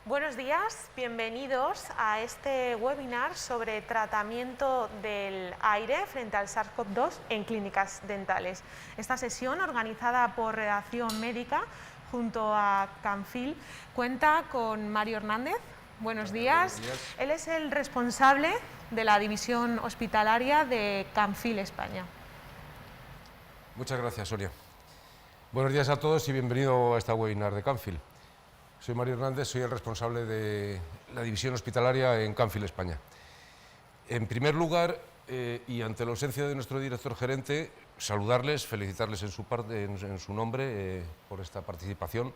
Buenos días, bienvenidos a este webinar sobre tratamiento del aire frente al SARS-CoV-2 en clínicas dentales. Esta sesión, organizada por Redacción Médica junto a Canfil, cuenta con Mario Hernández. Buenos días. Él es el responsable de la división hospitalaria de Canfil España. Muchas gracias, Sonia. Buenos días a todos y bienvenido a esta webinar de Canfil. Soy Mario Hernández, soy el responsable de la división hospitalaria en Canfil España. En primer lugar, y ante la ausencia de nuestro director gerente, saludarles, felicitarles en su nombre por esta participación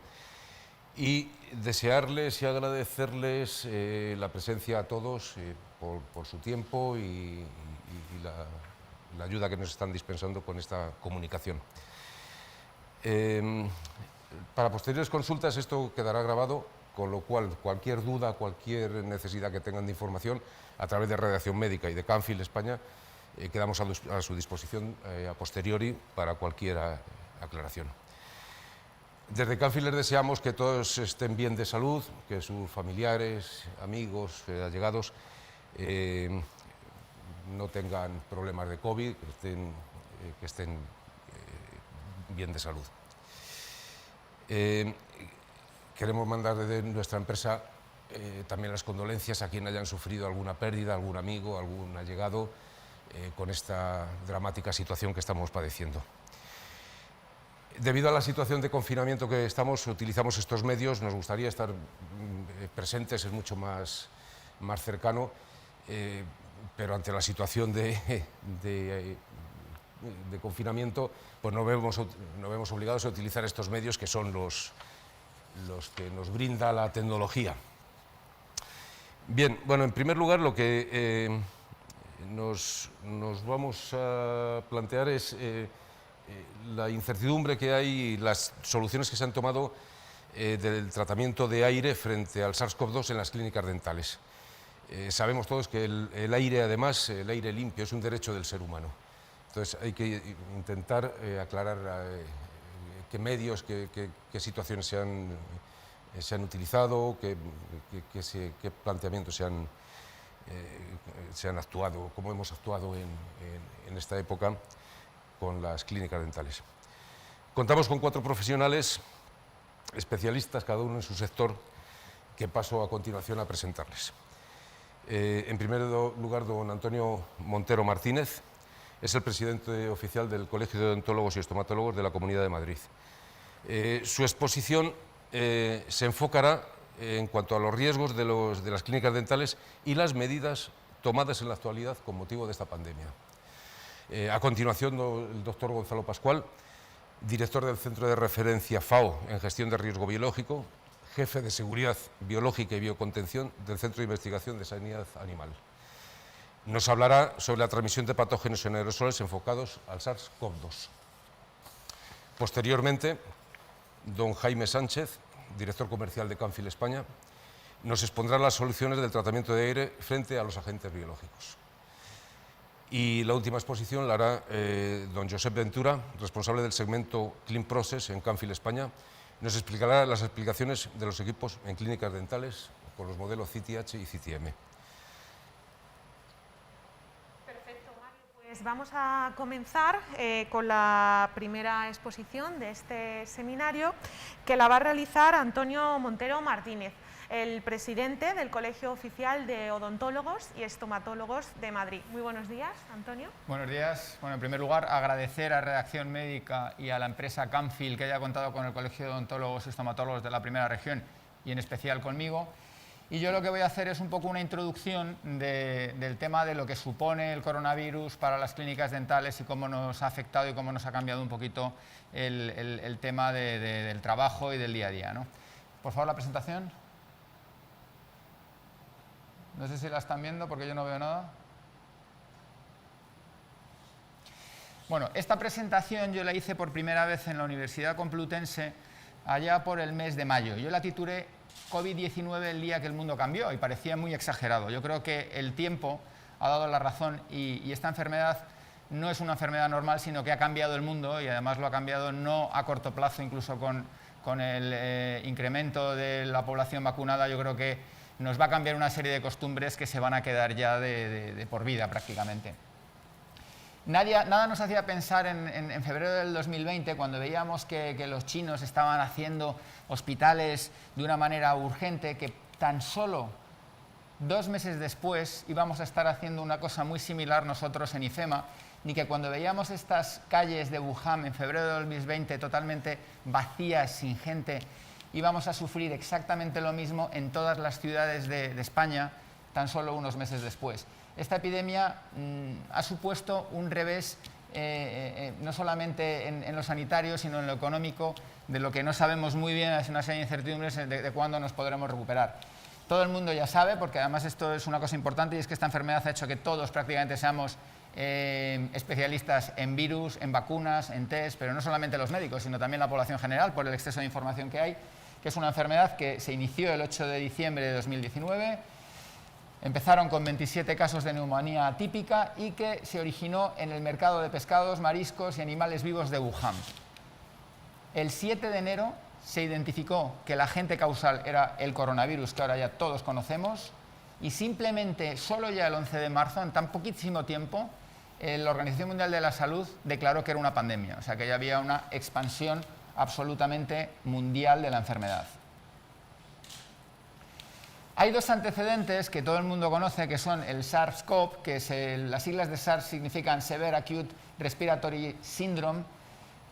y desearles y agradecerles la presencia a todos por su tiempo y la ayuda que nos están dispensando con esta comunicación. Para posteriores consultas esto quedará grabado, con lo cual cualquier duda, cualquier necesidad que tengan de información, a través de Redacción Médica y de Canfil España, quedamos a su disposición a posteriori para cualquier aclaración. Desde Canfil les deseamos que todos estén bien de salud, que sus familiares, amigos, allegados no tengan problemas de COVID, que estén bien de salud. Queremos mandar desde nuestra empresa también las condolencias a quienes hayan sufrido alguna pérdida, algún amigo, algún allegado con esta dramática situación que estamos padeciendo. Debido a la situación de confinamiento que estamos, utilizamos estos medios, nos gustaría estar presentes, es mucho más cercano, pero ante la situación de confinamiento, pues nos vemos obligados a utilizar estos medios que son los que nos brinda la tecnología. Bien, bueno, en primer lugar lo que nos vamos a plantear es la incertidumbre que hay y las soluciones que se han tomado del tratamiento de aire frente al SARS-CoV-2 en las clínicas dentales. Sabemos todos que el aire, además, el aire limpio es un derecho del ser humano. Entonces hay que intentar aclarar qué medios, qué situaciones se han utilizado, qué planteamientos se han actuado, cómo hemos actuado en esta época con las clínicas dentales. Contamos con 4 profesionales especialistas, cada uno en su sector, que paso a continuación a presentarles. En primer lugar, don Antonio Montero Martínez. Es el presidente oficial del Colegio de Odontólogos y Estomatólogos de la Comunidad de Madrid. Su exposición se enfocará en cuanto a los riesgos de las clínicas dentales y las medidas tomadas en la actualidad con motivo de esta pandemia. A continuación, el doctor Gonzalo Pascual, director del Centro de Referencia FAO en Gestión de Riesgo Biológico, jefe de Seguridad Biológica y Biocontención del Centro de Investigación de Sanidad Animal. Nos hablará sobre la transmisión de patógenos en aerosoles enfocados al SARS-CoV-2. Posteriormente, don Jaime Sánchez, director comercial de Canfil España, nos expondrá las soluciones del tratamiento de aire frente a los agentes biológicos. Y la última exposición la hará don Josep Ventura, responsable del segmento Clean Process en Canfil España. Nos explicará las explicaciones de los equipos en clínicas dentales con los modelos CTH y CTM. Pues vamos a comenzar con la primera exposición de este seminario, que la va a realizar Antonio Montero Martínez, el presidente del Colegio Oficial de Odontólogos y Estomatólogos de Madrid. Muy buenos días, Antonio. Buenos días. Bueno, en primer lugar, agradecer a Redacción Médica y a la empresa Canfil que haya contado con el Colegio de Odontólogos y Estomatólogos de la Primera Región y en especial conmigo. Y yo lo que voy a hacer es un poco una introducción del tema de lo que supone el coronavirus para las clínicas dentales y cómo nos ha afectado y cómo nos ha cambiado un poquito el tema del trabajo y del día a día, ¿no? Por favor, la presentación. No sé si la están viendo porque yo no veo nada. Bueno, esta presentación yo la hice por primera vez en la Universidad Complutense allá por el mes de mayo. Yo la titulé COVID-19 el día que el mundo cambió y parecía muy exagerado. Yo creo que el tiempo ha dado la razón y esta enfermedad no es una enfermedad normal, sino que ha cambiado el mundo y además lo ha cambiado no a corto plazo, incluso con con el incremento de la población vacunada, yo creo que nos va a cambiar una serie de costumbres que se van a quedar ya de por vida prácticamente. Nada nos hacía pensar en febrero del 2020, cuando veíamos que los chinos estaban haciendo hospitales de una manera urgente, que tan solo 2 meses después íbamos a estar haciendo una cosa muy similar nosotros en IFEMA, ni que cuando veíamos estas calles de Wuhan en febrero de 2020 totalmente vacías, sin gente, íbamos a sufrir exactamente lo mismo en todas las ciudades de España tan solo unos meses después. Esta epidemia ha supuesto un revés no solamente en lo sanitario, sino en lo económico, de lo que no sabemos muy bien, es una serie de incertidumbres de cuándo nos podremos recuperar. Todo el mundo ya sabe, porque además esto es una cosa importante, y es que esta enfermedad ha hecho que todos prácticamente seamos especialistas en virus, en vacunas, en test, pero no solamente los médicos, sino también la población general, por el exceso de información que hay, que es una enfermedad que se inició el 8 de diciembre de 2019, empezaron con 27 casos de neumonía atípica y que se originó en el mercado de pescados, mariscos y animales vivos de Wuhan. El 7 de enero se identificó que el agente causal era el coronavirus, que ahora ya todos conocemos, y simplemente, solo ya el 11 de marzo, en tan poquísimo tiempo, la Organización Mundial de la Salud declaró que era una pandemia, o sea que ya había una expansión absolutamente mundial de la enfermedad. Hay 2 antecedentes que todo el mundo conoce, que son el SARS-CoV, que las siglas de SARS significan Severe Acute Respiratory Syndrome,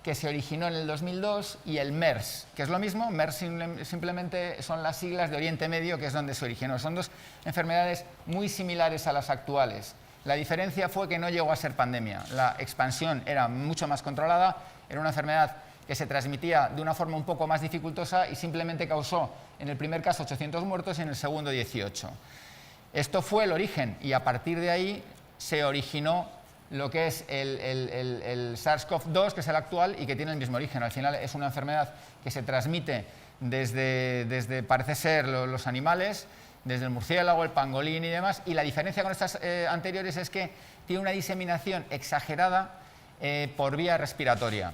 que se originó en el 2002, y el MERS, que es lo mismo. MERS simplemente son las siglas de Oriente Medio, que es donde se originó. Son 2 enfermedades muy similares a las actuales. La diferencia fue que no llegó a ser pandemia. La expansión era mucho más controlada, era una enfermedad que se transmitía de una forma un poco más dificultosa y simplemente causó, en el primer caso, 800 muertos y en el segundo 18. Esto fue el origen, y a partir de ahí se originó lo que es el SARS-CoV-2, que es el actual y que tiene el mismo origen. Al final es una enfermedad que se transmite desde parece ser, los animales, desde el murciélago, el pangolín y demás, y la diferencia con estas anteriores es que tiene una diseminación exagerada por vía respiratoria.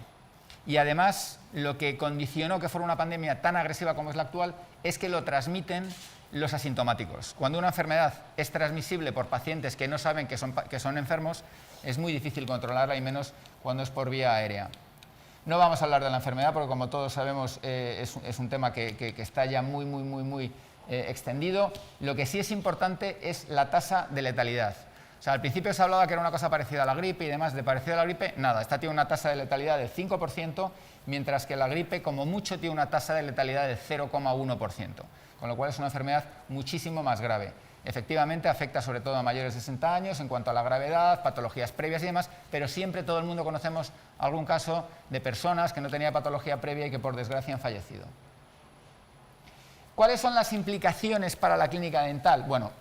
Y además, lo que condicionó que fuera una pandemia tan agresiva como es la actual es que lo transmiten los asintomáticos. Cuando una enfermedad es transmisible por pacientes que no saben que son enfermos, es muy difícil controlarla, y menos cuando es por vía aérea. No vamos a hablar de la enfermedad porque, como todos sabemos, es un tema que está ya muy extendido. Lo que sí es importante es la tasa de letalidad. O sea, al principio se hablaba que era una cosa parecida a la gripe y demás. De parecida a la gripe, nada. Esta tiene una tasa de letalidad del 5%, mientras que la gripe, como mucho, tiene una tasa de letalidad del 0,1%. Con lo cual es una enfermedad muchísimo más grave. Efectivamente, afecta sobre todo a mayores de 60 años en cuanto a la gravedad, patologías previas y demás, pero siempre todo el mundo conocemos algún caso de personas que no tenían patología previa y que, por desgracia, han fallecido. ¿Cuáles son las implicaciones para la clínica dental? Bueno,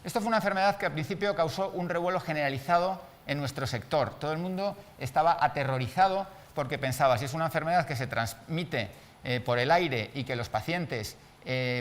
esto fue una enfermedad que al principio causó un revuelo generalizado en nuestro sector. Todo el mundo estaba aterrorizado porque pensaba, si es una enfermedad que se transmite por el aire y que los pacientes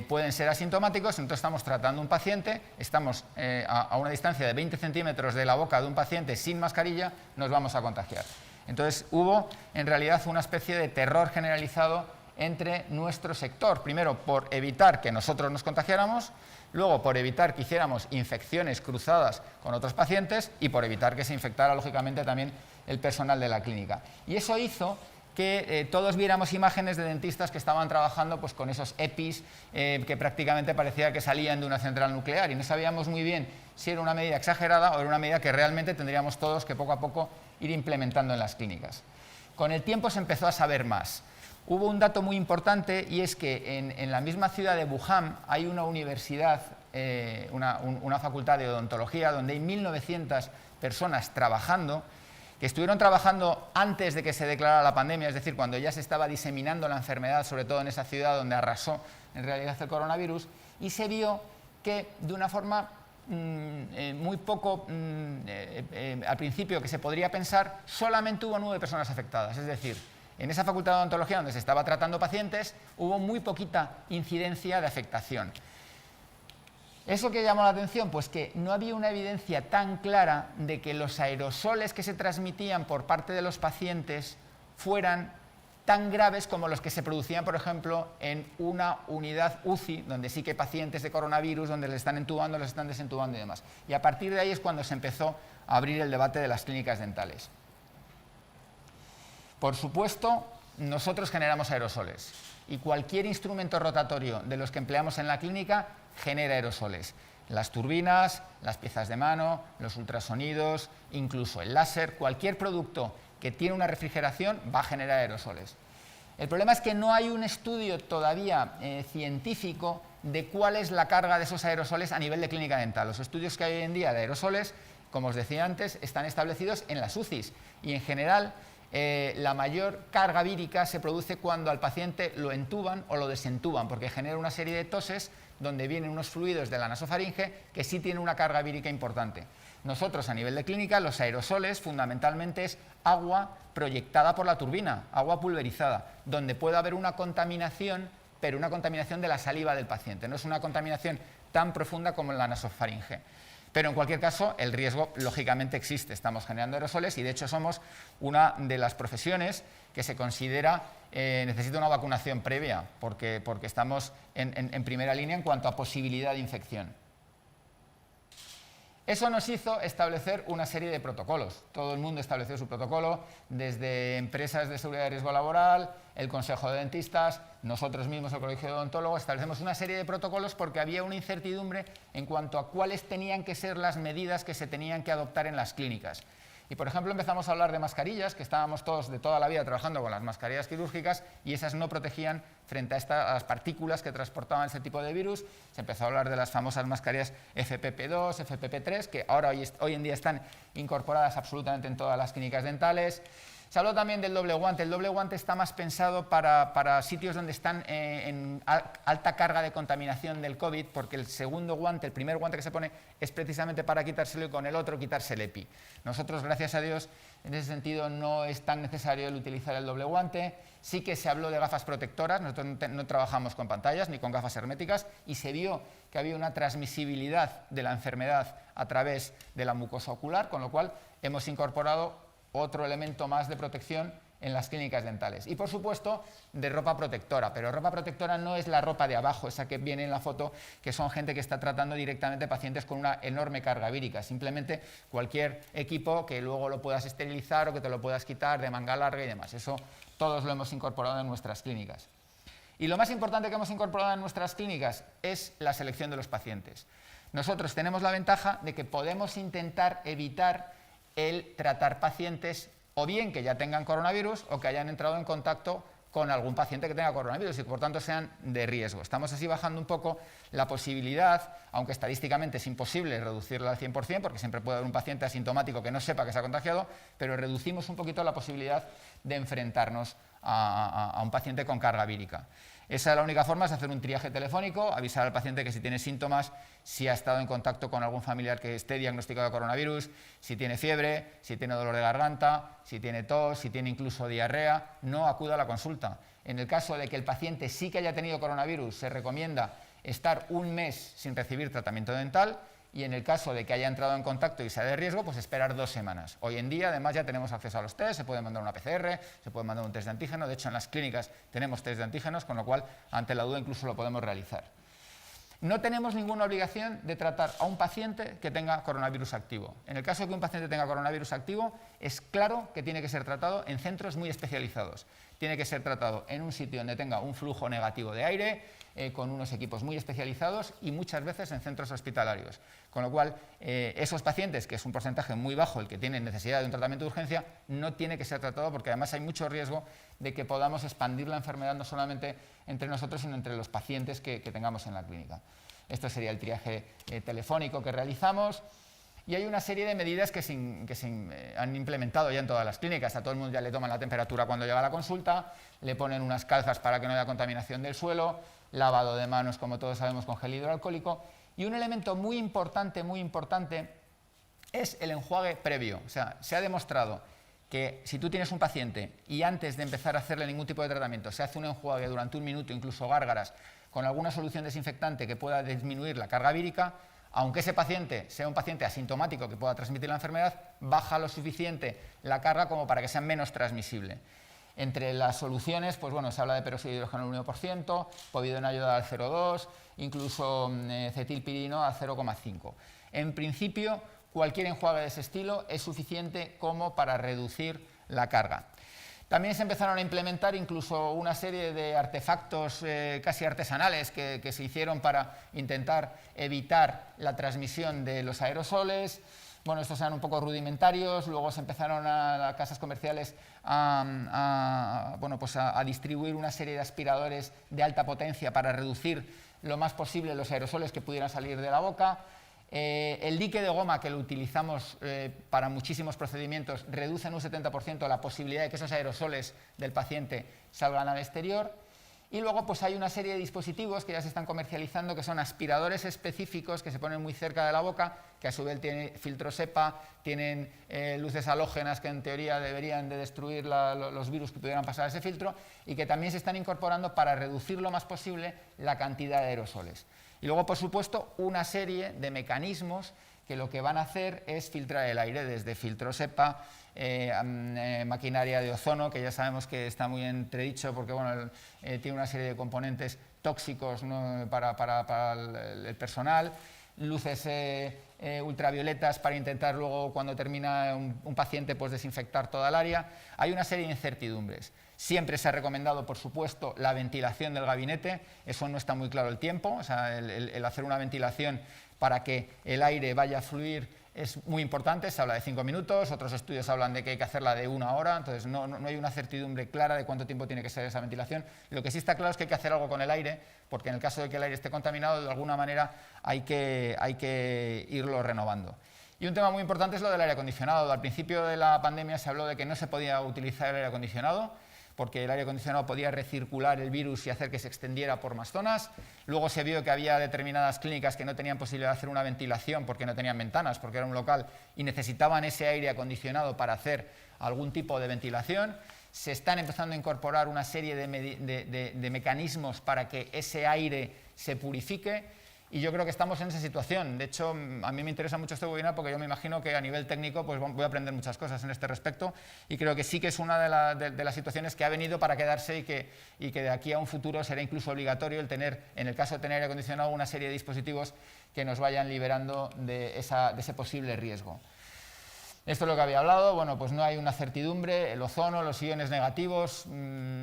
pueden ser asintomáticos, entonces estamos tratando a un paciente, estamos a una distancia de 20 centímetros de la boca de un paciente sin mascarilla, nos vamos a contagiar. Entonces hubo en realidad una especie de terror generalizado entre nuestro sector, primero por evitar que nosotros nos contagiáramos, luego por evitar que hiciéramos infecciones cruzadas con otros pacientes y por evitar que se infectara lógicamente también el personal de la clínica. Y eso hizo que todos viéramos imágenes de dentistas que estaban trabajando pues, con esos EPIs que prácticamente parecía que salían de una central nuclear, y no sabíamos muy bien si era una medida exagerada o era una medida que realmente tendríamos todos que poco a poco ir implementando en las clínicas. Con el tiempo se empezó a saber más. Hubo un dato muy importante, y es que en la misma ciudad de Wuhan hay una universidad, una facultad de odontología, donde hay 1.900 personas trabajando, que estuvieron trabajando antes de que se declarara la pandemia, es decir, cuando ya se estaba diseminando la enfermedad, sobre todo en esa ciudad donde arrasó en realidad el coronavirus, y se vio que de una forma muy poco, al principio, que se podría pensar, solamente hubo 9 personas afectadas, es decir, en esa facultad de odontología donde se estaba tratando pacientes hubo muy poquita incidencia de afectación. ¿Eso qué llamó la atención? Pues que no había una evidencia tan clara de que los aerosoles que se transmitían por parte de los pacientes fueran tan graves como los que se producían, por ejemplo, en una unidad UCI, donde sí que hay pacientes de coronavirus, donde les están entubando, les están desentubando y demás. Y a partir de ahí es cuando se empezó a abrir el debate de las clínicas dentales. Por supuesto, nosotros generamos aerosoles y cualquier instrumento rotatorio de los que empleamos en la clínica genera aerosoles. Las turbinas, las piezas de mano, los ultrasonidos, incluso el láser, cualquier producto que tiene una refrigeración va a generar aerosoles. El problema es que no hay un estudio todavía científico de cuál es la carga de esos aerosoles a nivel de clínica dental. Los estudios que hay hoy en día de aerosoles, como os decía antes, están establecidos en las UCIs y en general la mayor carga vírica se produce cuando al paciente lo entuban o lo desentuban, porque genera una serie de toses donde vienen unos fluidos de la nasofaringe que sí tienen una carga vírica importante. Nosotros, a nivel de clínica, los aerosoles fundamentalmente es agua proyectada por la turbina, agua pulverizada, donde puede haber una contaminación, pero una contaminación de la saliva del paciente. No es una contaminación tan profunda como en la nasofaringe. Pero en cualquier caso, el riesgo lógicamente existe. Estamos generando aerosoles y de hecho somos una de las profesiones que se considera necesita una vacunación previa porque estamos en primera línea en cuanto a posibilidad de infección. Eso nos hizo establecer una serie de protocolos. Todo el mundo estableció su protocolo, desde empresas de seguridad de riesgo laboral, el Consejo de Dentistas, nosotros mismos, el Colegio de Odontólogos, establecemos una serie de protocolos porque había una incertidumbre en cuanto a cuáles tenían que ser las medidas que se tenían que adoptar en las clínicas. Y, por ejemplo, empezamos a hablar de mascarillas, que estábamos todos de toda la vida trabajando con las mascarillas quirúrgicas y esas no protegían frente a las partículas que transportaban ese tipo de virus. Se empezó a hablar de las famosas mascarillas FFP2, FFP3, que ahora hoy en día están incorporadas absolutamente en todas las clínicas dentales. Se habló también del doble guante. El doble guante está más pensado para sitios donde están en alta carga de contaminación del COVID, porque el segundo guante, el primer guante que se pone, es precisamente para quitárselo y con el otro quitarse el EPI. Nosotros, gracias a Dios, en ese sentido no es tan necesario el utilizar el doble guante. Sí que se habló de gafas protectoras, nosotros no trabajamos con pantallas ni con gafas herméticas y se vio que había una transmisibilidad de la enfermedad a través de la mucosa ocular, con lo cual hemos incorporado otro elemento más de protección en las clínicas dentales. Y, por supuesto, de ropa protectora, pero ropa protectora no es la ropa de abajo, esa que viene en la foto, que son gente que está tratando directamente pacientes con una enorme carga vírica, simplemente cualquier equipo que luego lo puedas esterilizar o que te lo puedas quitar de manga larga y demás. Eso todos lo hemos incorporado en nuestras clínicas. Y lo más importante que hemos incorporado en nuestras clínicas es la selección de los pacientes. Nosotros tenemos la ventaja de que podemos intentar evitar el tratar pacientes o bien que ya tengan coronavirus o que hayan entrado en contacto con algún paciente que tenga coronavirus y que por tanto sean de riesgo. Estamos así bajando un poco la posibilidad, aunque estadísticamente es imposible reducirla al 100%, porque siempre puede haber un paciente asintomático que no sepa que se ha contagiado, pero reducimos un poquito la posibilidad de enfrentarnos a un paciente con carga vírica. Esa es la única forma, es hacer un triaje telefónico, avisar al paciente que si tiene síntomas, si ha estado en contacto con algún familiar que esté diagnosticado de coronavirus, si tiene fiebre, si tiene dolor de garganta, si tiene tos, si tiene incluso diarrea, no acuda a la consulta. En el caso de que el paciente sí que haya tenido coronavirus, se recomienda estar un mes sin recibir tratamiento dental y en el caso de que haya entrado en contacto y sea de riesgo, pues esperar 2 semanas. Hoy en día, además, ya tenemos acceso a los test, se puede mandar una PCR, se puede mandar un test de antígeno, de hecho en las clínicas tenemos test de antígenos, con lo cual ante la duda incluso lo podemos realizar. No tenemos ninguna obligación de tratar a un paciente que tenga coronavirus activo. En el caso de que un paciente tenga coronavirus activo, es claro que tiene que ser tratado en centros muy especializados. Tiene que ser tratado en un sitio donde tenga un flujo negativo de aire, con unos equipos muy especializados y muchas veces en centros hospitalarios. Con lo cual, esos pacientes, que es un porcentaje muy bajo el que tienen necesidad de un tratamiento de urgencia, no tiene que ser tratado porque además hay mucho riesgo de que podamos expandir la enfermedad no solamente entre nosotros, sino entre los pacientes que tengamos en la clínica. Esto sería el triaje telefónico que realizamos. Y hay una serie de medidas que se han implementado ya en todas las clínicas. A todo el mundo ya le toman la temperatura cuando llega a la consulta, le ponen unas calzas para que no haya contaminación del suelo, lavado de manos, como todos sabemos, con gel hidroalcohólico. Y un elemento muy importante es el enjuague previo. O sea, se ha demostrado que si tú tienes un paciente y antes de empezar a hacerle ningún tipo de tratamiento se hace un enjuague durante 1 minuto, incluso gárgaras, con alguna solución desinfectante que pueda disminuir la carga vírica, aunque ese paciente sea un paciente asintomático que pueda transmitir la enfermedad, baja lo suficiente la carga como para que sea menos transmisible. Entre las soluciones, pues bueno, se habla de peróxido de hidrógeno al 1%, povidona ayuda al 0,2%, incluso cetilpirino al 0,5%. En principio, cualquier enjuague de ese estilo es suficiente como para reducir la carga. También se empezaron a implementar incluso una serie de artefactos casi artesanales que se hicieron para intentar evitar la transmisión de los aerosoles. Bueno, estos eran un poco rudimentarios, luego se empezaron a las casas comerciales a distribuir una serie de aspiradores de alta potencia para reducir lo más posible los aerosoles que pudieran salir de la boca. El dique de goma, que lo utilizamos para muchísimos procedimientos, reduce en un 70% la posibilidad de que esos aerosoles del paciente salgan al exterior. Y luego pues hay una serie de dispositivos que ya se están comercializando, que son aspiradores específicos que se ponen muy cerca de la boca, que a su vez tienen filtros EPA, tienen luces halógenas que en teoría deberían de destruir los virus que pudieran pasar a ese filtro, y que también se están incorporando para reducir lo más posible la cantidad de aerosoles. Y luego, por supuesto, una serie de mecanismos que lo que van a hacer es filtrar el aire, desde filtros EPA, maquinaria de ozono, que ya sabemos que está muy entredicho porque bueno, tiene una serie de componentes tóxicos, ¿no?, para el personal, luces ultravioletas para intentar luego, cuando termina un paciente, pues desinfectar toda el área. Hay una serie de incertidumbres. Siempre se ha recomendado, por supuesto, la ventilación del gabinete. Eso no está muy claro el tiempo. O sea, el hacer una ventilación para que el aire vaya a fluir es muy importante. Se habla de 5 minutos, otros estudios hablan de que hay que hacerla de 1 hora, entonces no hay una certidumbre clara de cuánto tiempo tiene que ser esa ventilación. Lo que sí está claro es que hay que hacer algo con el aire, porque en el caso de que el aire esté contaminado, de alguna manera hay que irlo renovando. Y un tema muy importante es lo del aire acondicionado. Al principio de la pandemia se habló de que no se podía utilizar el aire acondicionado, porque el aire acondicionado podía recircular el virus y hacer que se extendiera por más zonas. Luego se vio que había determinadas clínicas que no tenían posibilidad de hacer una ventilación porque no tenían ventanas, porque era un local y necesitaban ese aire acondicionado para hacer algún tipo de ventilación. Se están empezando a incorporar una serie de mecanismos para que ese aire se purifique. Y yo creo que estamos en esa situación. De hecho, a mí me interesa mucho este webinar porque yo me imagino que a nivel técnico pues voy a aprender muchas cosas en este respecto, y creo que sí que es una de las situaciones que ha venido para quedarse y que de aquí a un futuro será incluso obligatorio el tener, en el caso de tener aire acondicionado, una serie de dispositivos que nos vayan liberando de ese posible riesgo. Esto es lo que había hablado. Bueno, pues no hay una certidumbre, el ozono, los iones negativos,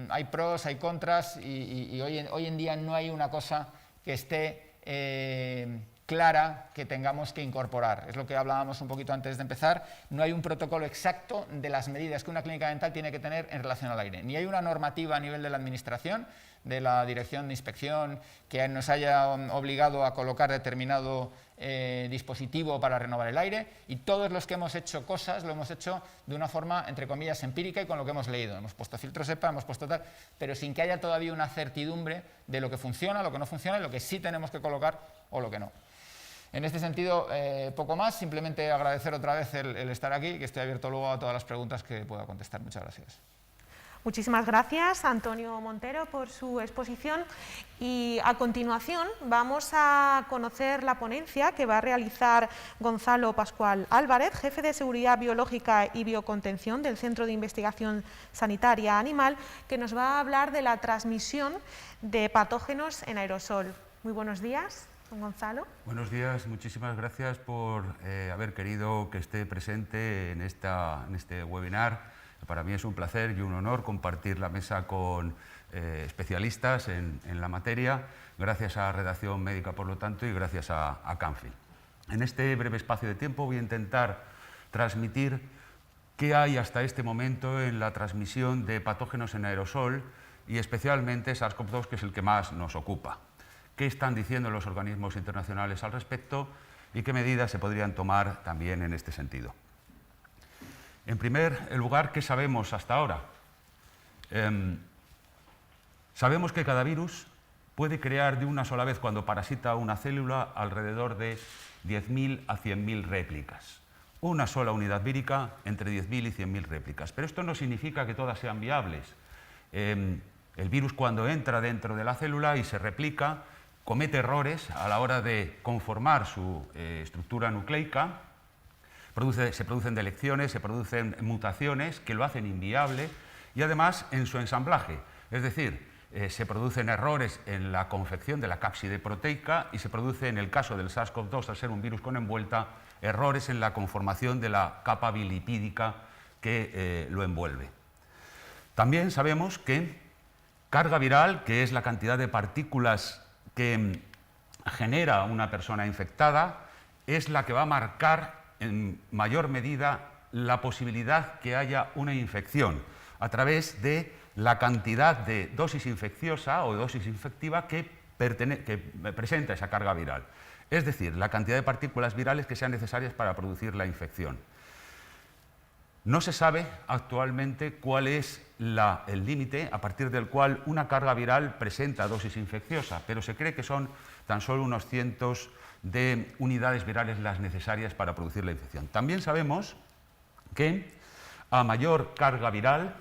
hay pros, hay contras, y hoy en día no hay una cosa que esté clara que tengamos que incorporar. Es lo que hablábamos un poquito antes de empezar. No hay un protocolo exacto de las medidas que una clínica dental tiene que tener en relación al aire. Ni hay una normativa a nivel de la administración, de la Dirección de Inspección, que nos haya obligado a colocar determinado dispositivo para renovar el aire, y todos los que hemos hecho cosas lo hemos hecho de una forma, entre comillas, empírica y con lo que hemos leído. Hemos puesto filtros EPA, hemos puesto tal, pero sin que haya todavía una certidumbre de lo que funciona, lo que no funciona, y lo que sí tenemos que colocar o lo que no. En este sentido, poco más, simplemente agradecer otra vez el estar aquí, que estoy abierto luego a todas las preguntas que pueda contestar. Muchas gracias. Muchísimas gracias, Antonio Montero, por su exposición, y a continuación vamos a conocer la ponencia que va a realizar Gonzalo Pascual Álvarez, jefe de Seguridad Biológica y Biocontención del Centro de Investigación Sanitaria Animal, que nos va a hablar de la transmisión de patógenos en aerosol. Muy buenos días, don Gonzalo. Buenos días, muchísimas gracias por haber querido que esté presente en este webinar. Para mí es un placer y un honor compartir la mesa con especialistas en la materia, gracias a Redacción Médica, por lo tanto, y gracias a Canfield. En este breve espacio de tiempo voy a intentar transmitir qué hay hasta este momento en la transmisión de patógenos en aerosol, y especialmente SARS-CoV-2, que es el que más nos ocupa. ¿Qué están diciendo los organismos internacionales al respecto y qué medidas se podrían tomar también en este sentido? En primer lugar, ¿qué sabemos hasta ahora? Sabemos que cada virus puede crear de una sola vez, cuando parasita una célula, alrededor de 10.000 a 100.000 réplicas. Una sola unidad vírica entre 10.000 y 100.000 réplicas. Pero esto no significa que todas sean viables. El virus, cuando entra dentro de la célula y se replica, comete errores a la hora de conformar su estructura nucleica. Se producen delecciones, se producen mutaciones que lo hacen inviable, y además en su ensamblaje. Es decir, se producen errores en la confección de la cápside proteica y se produce, en el caso del SARS-CoV-2, al ser un virus con envuelta, errores en la conformación de la capa bilipídica que lo envuelve. También sabemos que carga viral, que es la cantidad de partículas que genera una persona infectada, es la que va a marcar en mayor medida la posibilidad que haya una infección a través de la cantidad de dosis infecciosa o dosis infectiva que presenta esa carga viral. Es decir, la cantidad de partículas virales que sean necesarias para producir la infección. No se sabe actualmente cuál es el límite a partir del cual una carga viral presenta dosis infecciosa, pero se cree que son tan solo unos cientos de unidades virales las necesarias para producir la infección. También sabemos que a mayor carga viral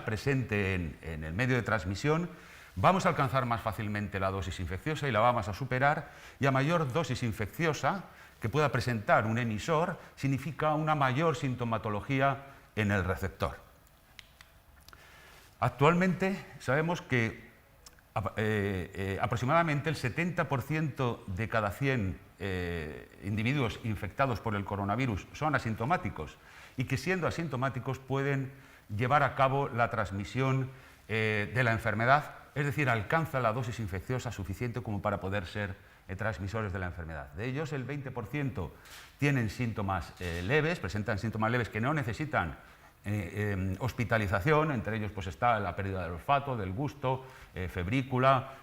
presente en el medio de transmisión, vamos a alcanzar más fácilmente la dosis infecciosa y la vamos a superar, y a mayor dosis infecciosa que pueda presentar un emisor significa una mayor sintomatología en el receptor. Actualmente sabemos que aproximadamente el 70% de cada 100 individuos infectados por el coronavirus son asintomáticos y que, siendo asintomáticos, pueden llevar a cabo la transmisión de la enfermedad, es decir, alcanza la dosis infecciosa suficiente como para poder ser transmisores de la enfermedad. De ellos, el 20% tienen síntomas leves, presentan síntomas leves que no necesitan hospitalización. Entre ellos pues está la pérdida del olfato, del gusto, febrícula,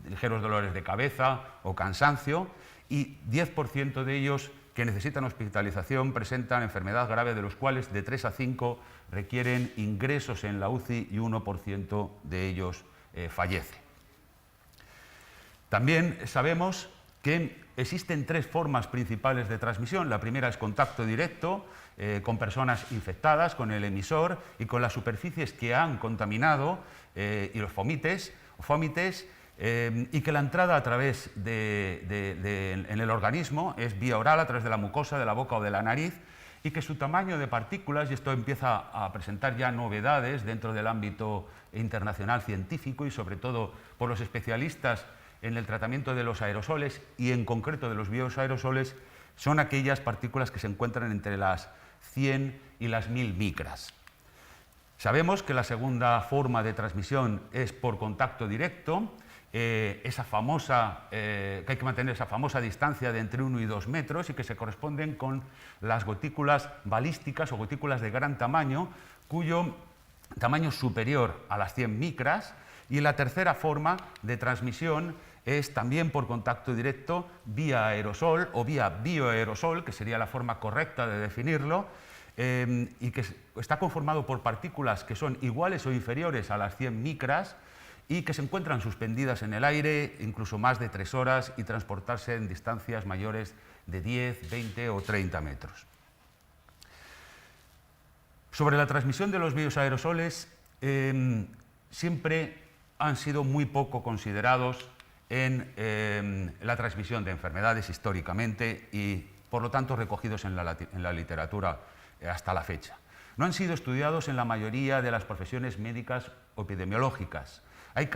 ligeros dolores de cabeza o cansancio, y 10% de ellos que necesitan hospitalización presentan enfermedad grave, de los cuales de 3 a 5 requieren ingresos en la UCI y 1% de ellos fallece. También sabemos que existen 3 formas principales de transmisión. La primera es contacto directo con personas infectadas, con el emisor y con las superficies que han contaminado y los fomites, y que la entrada a través en el organismo es vía oral, a través de la mucosa, de la boca o de la nariz, y que su tamaño de partículas, y esto empieza a presentar ya novedades dentro del ámbito internacional científico y sobre todo por los especialistas en el tratamiento de los aerosoles y en concreto de los bioaerosoles, son aquellas partículas que se encuentran entre las 100 y las 1000 micras. Sabemos que la segunda forma de transmisión es por contacto directo, que hay que mantener esa famosa distancia de entre 1 y 2 metros y que se corresponden con las gotículas balísticas o gotículas de gran tamaño, cuyo tamaño es superior a las 100 micras. Y la tercera forma de transmisión es también por contacto directo vía aerosol o vía bioaerosol, que sería la forma correcta de definirlo, y que está conformado por partículas que son iguales o inferiores a las 100 micras y que se encuentran suspendidas en el aire incluso más de 3 horas y transportarse en distancias mayores de 10, 20 o 30 metros. Sobre la transmisión de los bioaerosoles, siempre han sido muy poco considerados en la transmisión de enfermedades históricamente y, por lo tanto, recogidos en la literatura hasta la fecha. No han sido estudiados en la mayoría de las profesiones médicas o epidemiológicas. Hay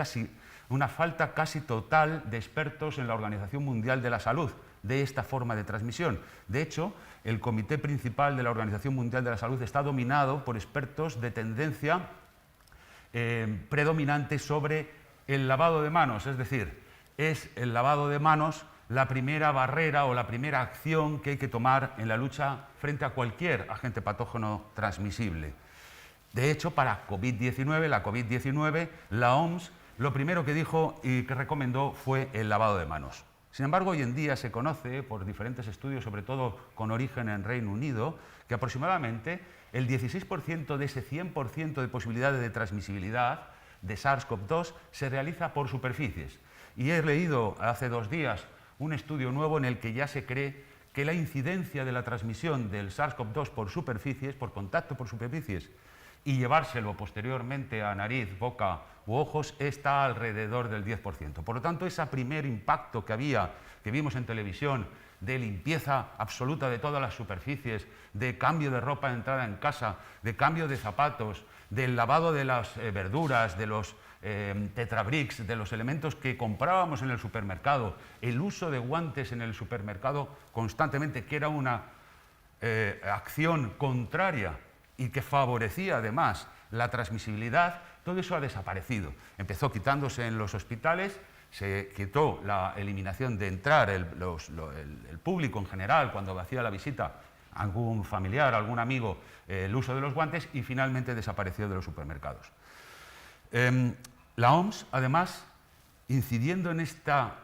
una falta casi total de expertos en la Organización Mundial de la Salud de esta forma de transmisión. De hecho, el comité principal de la Organización Mundial de la Salud está dominado por expertos de tendencia predominante sobre el lavado de manos, es decir, es el lavado de manos la primera barrera o la primera acción que hay que tomar en la lucha frente a cualquier agente patógeno transmisible. De hecho, para la COVID-19, la OMS lo primero que dijo y que recomendó fue el lavado de manos. Sin embargo, hoy en día se conoce por diferentes estudios, sobre todo con origen en Reino Unido, que aproximadamente el 16% de ese 100% de posibilidades de transmisibilidad de SARS-CoV-2 se realiza por superficies. Y he leído hace 2 días un estudio nuevo en el que ya se cree que la incidencia de la transmisión del SARS-CoV-2 por superficies, por contacto por superficies, y llevárselo posteriormente a nariz, boca u ojos está alrededor del 10%. Por lo tanto, ese primer impacto que vimos en televisión, de limpieza absoluta de todas las superficies, de cambio de ropa de entrada en casa, de cambio de zapatos, del lavado de las verduras, de los tetrabricks, de los elementos que comprábamos en el supermercado, el uso de guantes en el supermercado constantemente, que era una acción contraria y que favorecía además la transmisibilidad, todo eso ha desaparecido. Empezó quitándose en los hospitales, se quitó la eliminación de entrar el público en general cuando hacía la visita a algún familiar, a algún amigo, el uso de los guantes, y finalmente desapareció de los supermercados. La OMS, además, incidiendo en esta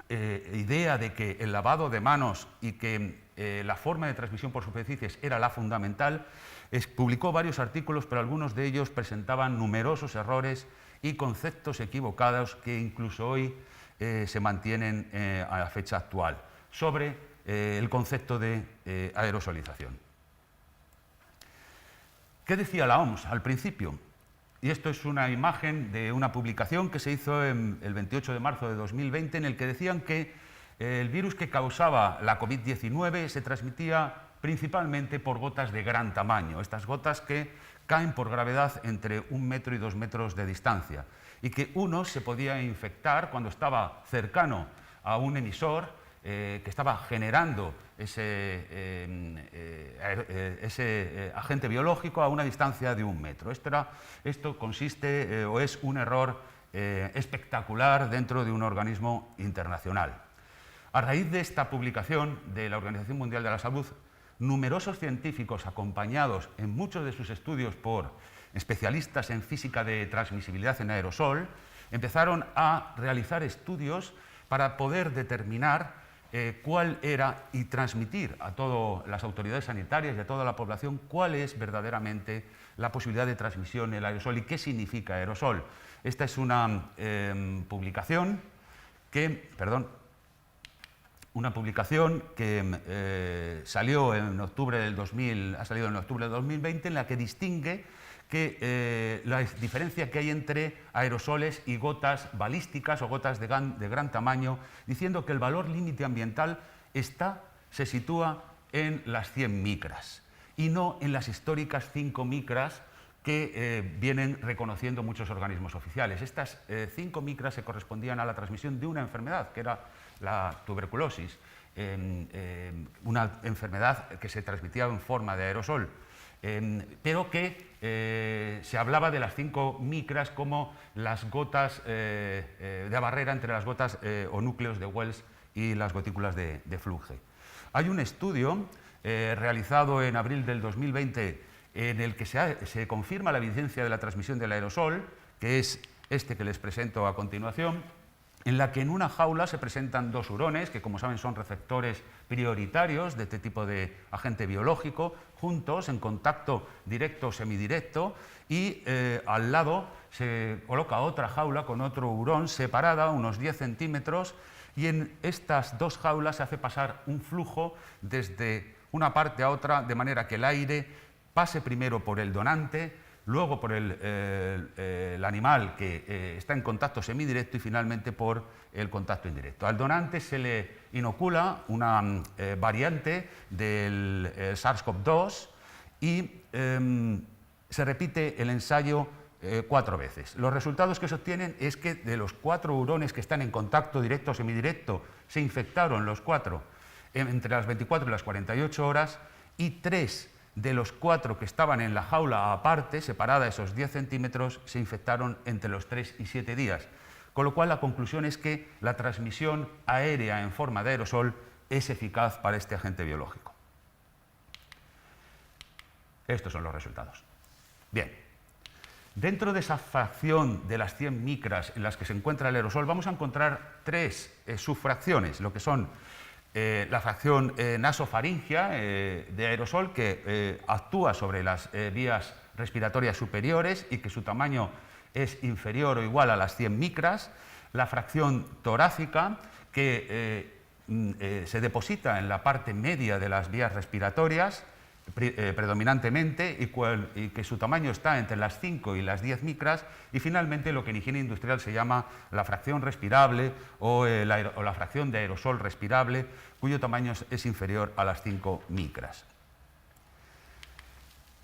idea de que el lavado de manos y que la forma de transmisión por superficies era la fundamental, publicó varios artículos, pero algunos de ellos presentaban numerosos errores y conceptos equivocados que incluso hoy se mantienen a la fecha actual sobre el concepto de aerosolización. ¿Qué decía la OMS al principio? Y esto es una imagen de una publicación que se hizo el 28 de marzo de 2020, en el que decían que el virus que causaba la COVID-19 se transmitía principalmente por gotas de gran tamaño, estas gotas que caen por gravedad entre 1 metro y 2 metros de distancia, y que uno se podía infectar cuando estaba cercano a un emisor que estaba generando ese agente biológico a una distancia de 1 metro. Esto consiste o es un error espectacular dentro de un organismo internacional. A raíz de esta publicación de la Organización Mundial de la Salud, numerosos científicos, acompañados en muchos de sus estudios por especialistas en física de transmisibilidad en aerosol, empezaron a realizar estudios para poder determinar cuál era y transmitir a todas las autoridades sanitarias y a toda la población cuál es verdaderamente la posibilidad de transmisión del aerosol y qué significa aerosol. Esta es una publicación que salió en octubre del 2020, en la que distingue que la diferencia que hay entre aerosoles y gotas balísticas o gotas de gran tamaño, diciendo que el valor límite ambiental se sitúa en las 100 micras y no en las históricas 5 micras que vienen reconociendo muchos organismos oficiales. Estas 5 micras se correspondían a la transmisión de una enfermedad, que era la tuberculosis, una enfermedad que se transmitía en forma de aerosol, pero que se hablaba de las 5 micras como las gotas de barrera entre las gotas o núcleos de Wells y las gotículas de Fluge. Hay un estudio realizado en abril del 2020 en el que se confirma la evidencia de la transmisión del aerosol, que es este que les presento a continuación, en la que en una jaula se presentan 2 hurones, que como saben son receptores prioritarios de este tipo de agente biológico, juntos en contacto directo o semidirecto, y al lado se coloca otra jaula con otro hurón separada unos 10 centímetros, y en estas 2 jaulas se hace pasar un flujo desde una parte a otra, de manera que el aire pase primero por el donante, luego por el animal que está en contacto semidirecto y finalmente por el contacto indirecto. Al donante se le inocula una variante del SARS-CoV-2 y se repite el ensayo 4 veces. Los resultados que se obtienen es que de los 4 hurones que están en contacto directo o semidirecto se infectaron los 4 entre las 24 y las 48 horas, y 3 de los 4 que estaban en la jaula aparte, separada esos 10 centímetros, se infectaron entre los 3 y 7 días. Con lo cual la conclusión es que la transmisión aérea en forma de aerosol es eficaz para este agente biológico. Estos son los resultados. Bien, dentro de esa fracción de las 100 micras en las que se encuentra el aerosol vamos a encontrar 3 subfracciones, lo que son la fracción nasofaringea de aerosol, que actúa sobre las vías respiratorias superiores y que su tamaño es inferior o igual a las 100 micras, la fracción torácica, que se deposita en la parte media de las vías respiratorias, predominantemente y que su tamaño está entre las 5 y las 10 micras, y finalmente lo que en higiene industrial se llama la fracción respirable o la fracción de aerosol respirable, cuyo tamaño es inferior a las 5 micras.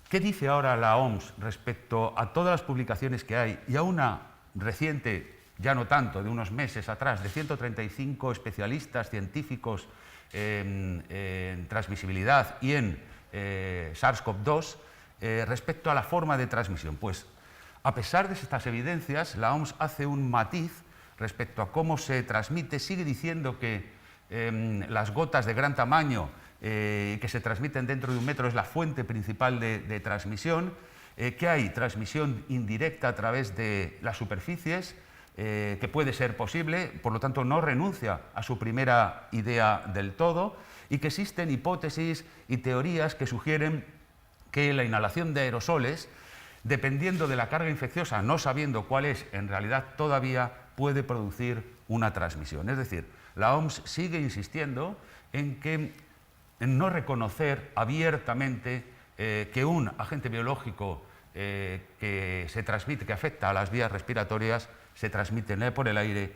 ¿Qué dice ahora la OMS respecto a todas las publicaciones que hay y a una reciente, ya no tanto, de unos meses atrás, de 135 especialistas científicos en transmisibilidad y en SARS-CoV-2 respecto a la forma de transmisión? Pues, a pesar de estas evidencias, la OMS hace un matiz respecto a cómo se transmite. Sigue diciendo que las gotas de gran tamaño que se transmiten dentro de 1 metro es la fuente principal de transmisión, que hay transmisión indirecta a través de las superficies, que puede ser posible, por lo tanto no renuncia a su primera idea del todo, y que existen hipótesis y teorías que sugieren que la inhalación de aerosoles, dependiendo de la carga infecciosa, no sabiendo cuál es en realidad todavía, puede producir una transmisión. Es decir, la OMS sigue insistiendo en no reconocer abiertamente que un agente biológico que se transmite, que afecta a las vías respiratorias, se transmite por el aire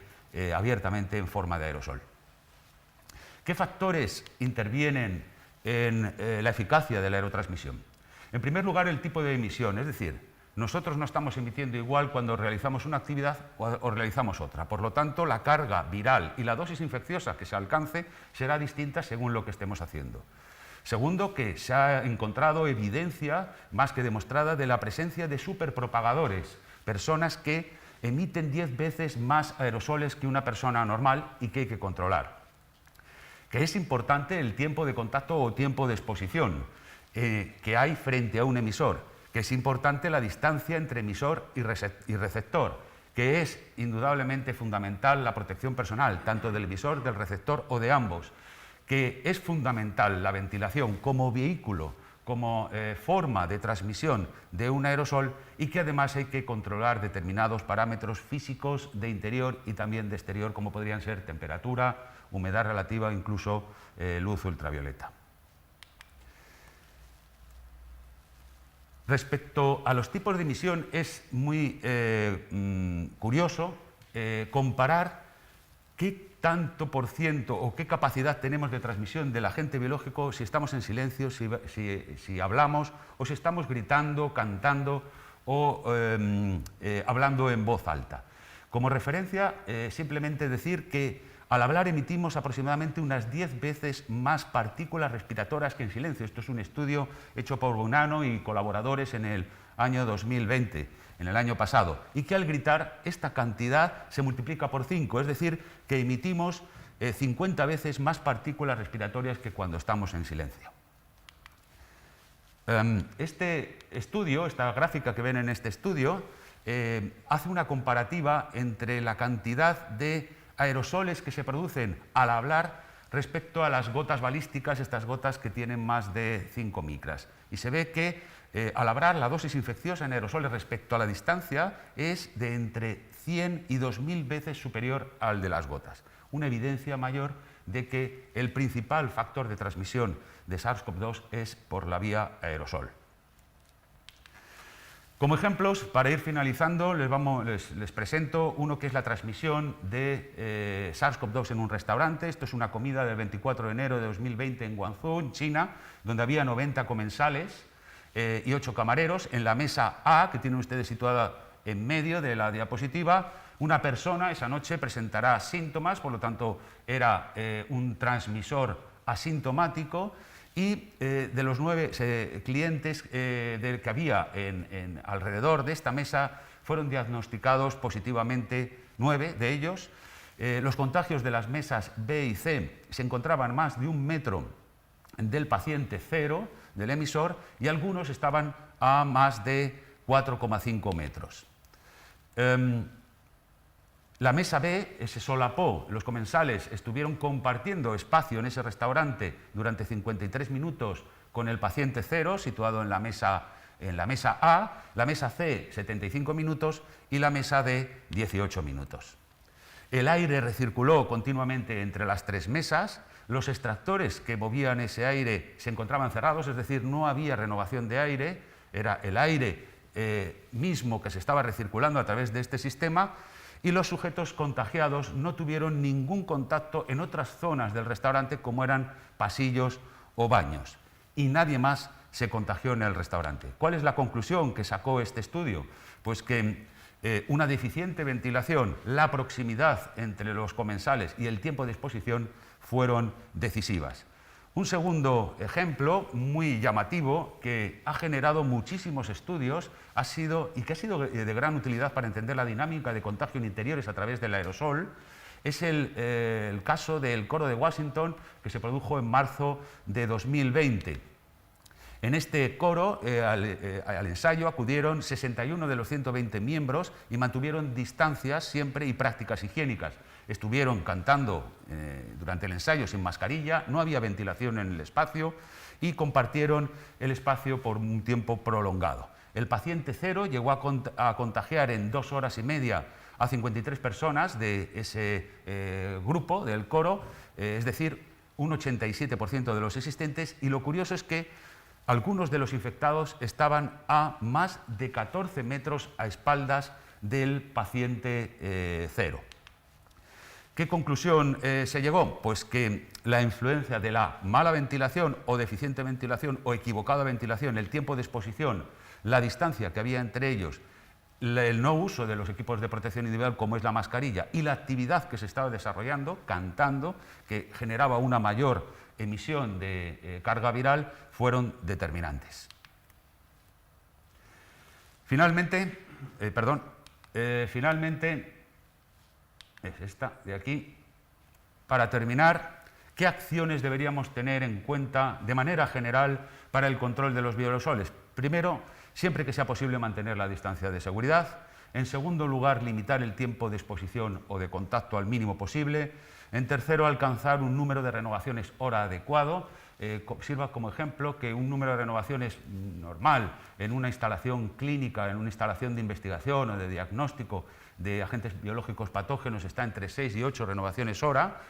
abiertamente en forma de aerosol. ¿Qué factores intervienen en la eficacia de la aerotransmisión? En primer lugar, el tipo de emisión, es decir, nosotros no estamos emitiendo igual cuando realizamos una actividad o realizamos otra. Por lo tanto, la carga viral y la dosis infecciosa que se alcance será distinta según lo que estemos haciendo. Segundo, que se ha encontrado evidencia más que demostrada de la presencia de superpropagadores, personas que emiten 10 veces más aerosoles que una persona normal y que hay que controlar. Que es importante el tiempo de contacto o tiempo de exposición que hay frente a un emisor, que es importante la distancia entre emisor y receptor, que es indudablemente fundamental la protección personal, tanto del emisor, del receptor o de ambos, que es fundamental la ventilación como vehículo, como forma de transmisión de un aerosol, y que además hay que controlar determinados parámetros físicos de interior y también de exterior, como podrían ser temperatura, humedad relativa o incluso luz ultravioleta. Respecto a los tipos de emisión, es muy curioso comparar qué tanto por ciento o qué capacidad tenemos de transmisión del agente biológico si estamos en silencio, si hablamos, o si estamos gritando, cantando o hablando en voz alta. Como referencia, simplemente decir que al hablar emitimos aproximadamente unas 10 veces más partículas respiratorias que en silencio. Esto es un estudio hecho por Bonanno y colaboradores en el año 2020, en el año pasado, y que al gritar esta cantidad se multiplica por 5, es decir, que emitimos 50 veces más partículas respiratorias que cuando estamos en silencio. Este estudio, esta gráfica que ven en este estudio, hace una comparativa entre la cantidad de aerosoles que se producen al hablar respecto a las gotas balísticas, estas gotas que tienen más de 5 micras. Y se ve que al hablar la dosis infecciosa en aerosoles respecto a la distancia es de entre 100 y 2000 veces superior al de las gotas. Una evidencia mayor de que el principal factor de transmisión de SARS-CoV-2 es por la vía aerosol. Como ejemplos, para ir finalizando, les presento uno que es la transmisión de SARS-CoV-2 en un restaurante. Esto es una comida del 24 de enero de 2020 en Guangzhou, en China, donde había 90 comensales y 8 camareros. En la mesa A, que tienen ustedes situada en medio de la diapositiva, una persona esa noche presentará síntomas, por lo tanto era un transmisor asintomático. Y de los 9 clientes que había alrededor de esta mesa, fueron diagnosticados positivamente 9 de ellos. Los contagios de las mesas B y C se encontraban más de 1 metro del paciente cero, del emisor, y algunos estaban a más de 4,5 metros. La mesa B se solapó, los comensales estuvieron compartiendo espacio en ese restaurante durante 53 minutos con el paciente cero, situado en la mesa A, la mesa C 75 minutos y la mesa D 18 minutos. El aire recirculó continuamente entre las 3 mesas, Los extractores que movían ese aire se encontraban cerrados, es decir, no había renovación de aire, era el aire mismo que se estaba recirculando a través de este sistema, y los sujetos contagiados no tuvieron ningún contacto en otras zonas del restaurante como eran pasillos o baños, y nadie más se contagió en el restaurante. ¿Cuál es la conclusión que sacó este estudio? Pues que una deficiente ventilación, la proximidad entre los comensales y el tiempo de exposición fueron decisivas. Un segundo ejemplo muy llamativo que ha generado muchísimos estudios y que ha sido de gran utilidad para entender la dinámica de contagio en interiores a través del aerosol es el caso del coro de Washington que se produjo en marzo de 2020. En este coro, al ensayo, acudieron 61 de los 120 miembros y mantuvieron distancias siempre y prácticas higiénicas. Estuvieron cantando durante el ensayo sin mascarilla, no había ventilación en el espacio y compartieron el espacio por un tiempo prolongado. El paciente cero llegó a contagiar en 2 horas y media a 53 personas de ese grupo del coro, es decir, un 87% de los existentes, y lo curioso es que algunos de los infectados estaban a más de 14 metros a espaldas del paciente cero. ¿Qué conclusión se llegó? Pues que la influencia de la mala ventilación o deficiente ventilación o equivocada ventilación, el tiempo de exposición, la distancia que había entre ellos, el no uso de los equipos de protección individual como es la mascarilla y la actividad que se estaba desarrollando, cantando, que generaba una mayor emisión de carga viral, fueron determinantes. Finalmente, es esta de aquí, para terminar, ¿qué acciones deberíamos tener en cuenta de manera general para el control de los bioaerosoles? Primero, siempre que sea posible mantener la distancia de seguridad. En segundo lugar, limitar el tiempo de exposición o de contacto al mínimo posible. En tercero, alcanzar un número de renovaciones hora adecuado. Sirva como ejemplo que un número de renovaciones normal en una instalación clínica, en una instalación de investigación o de diagnóstico de agentes biológicos patógenos está entre 6 y 8 renovaciones hora,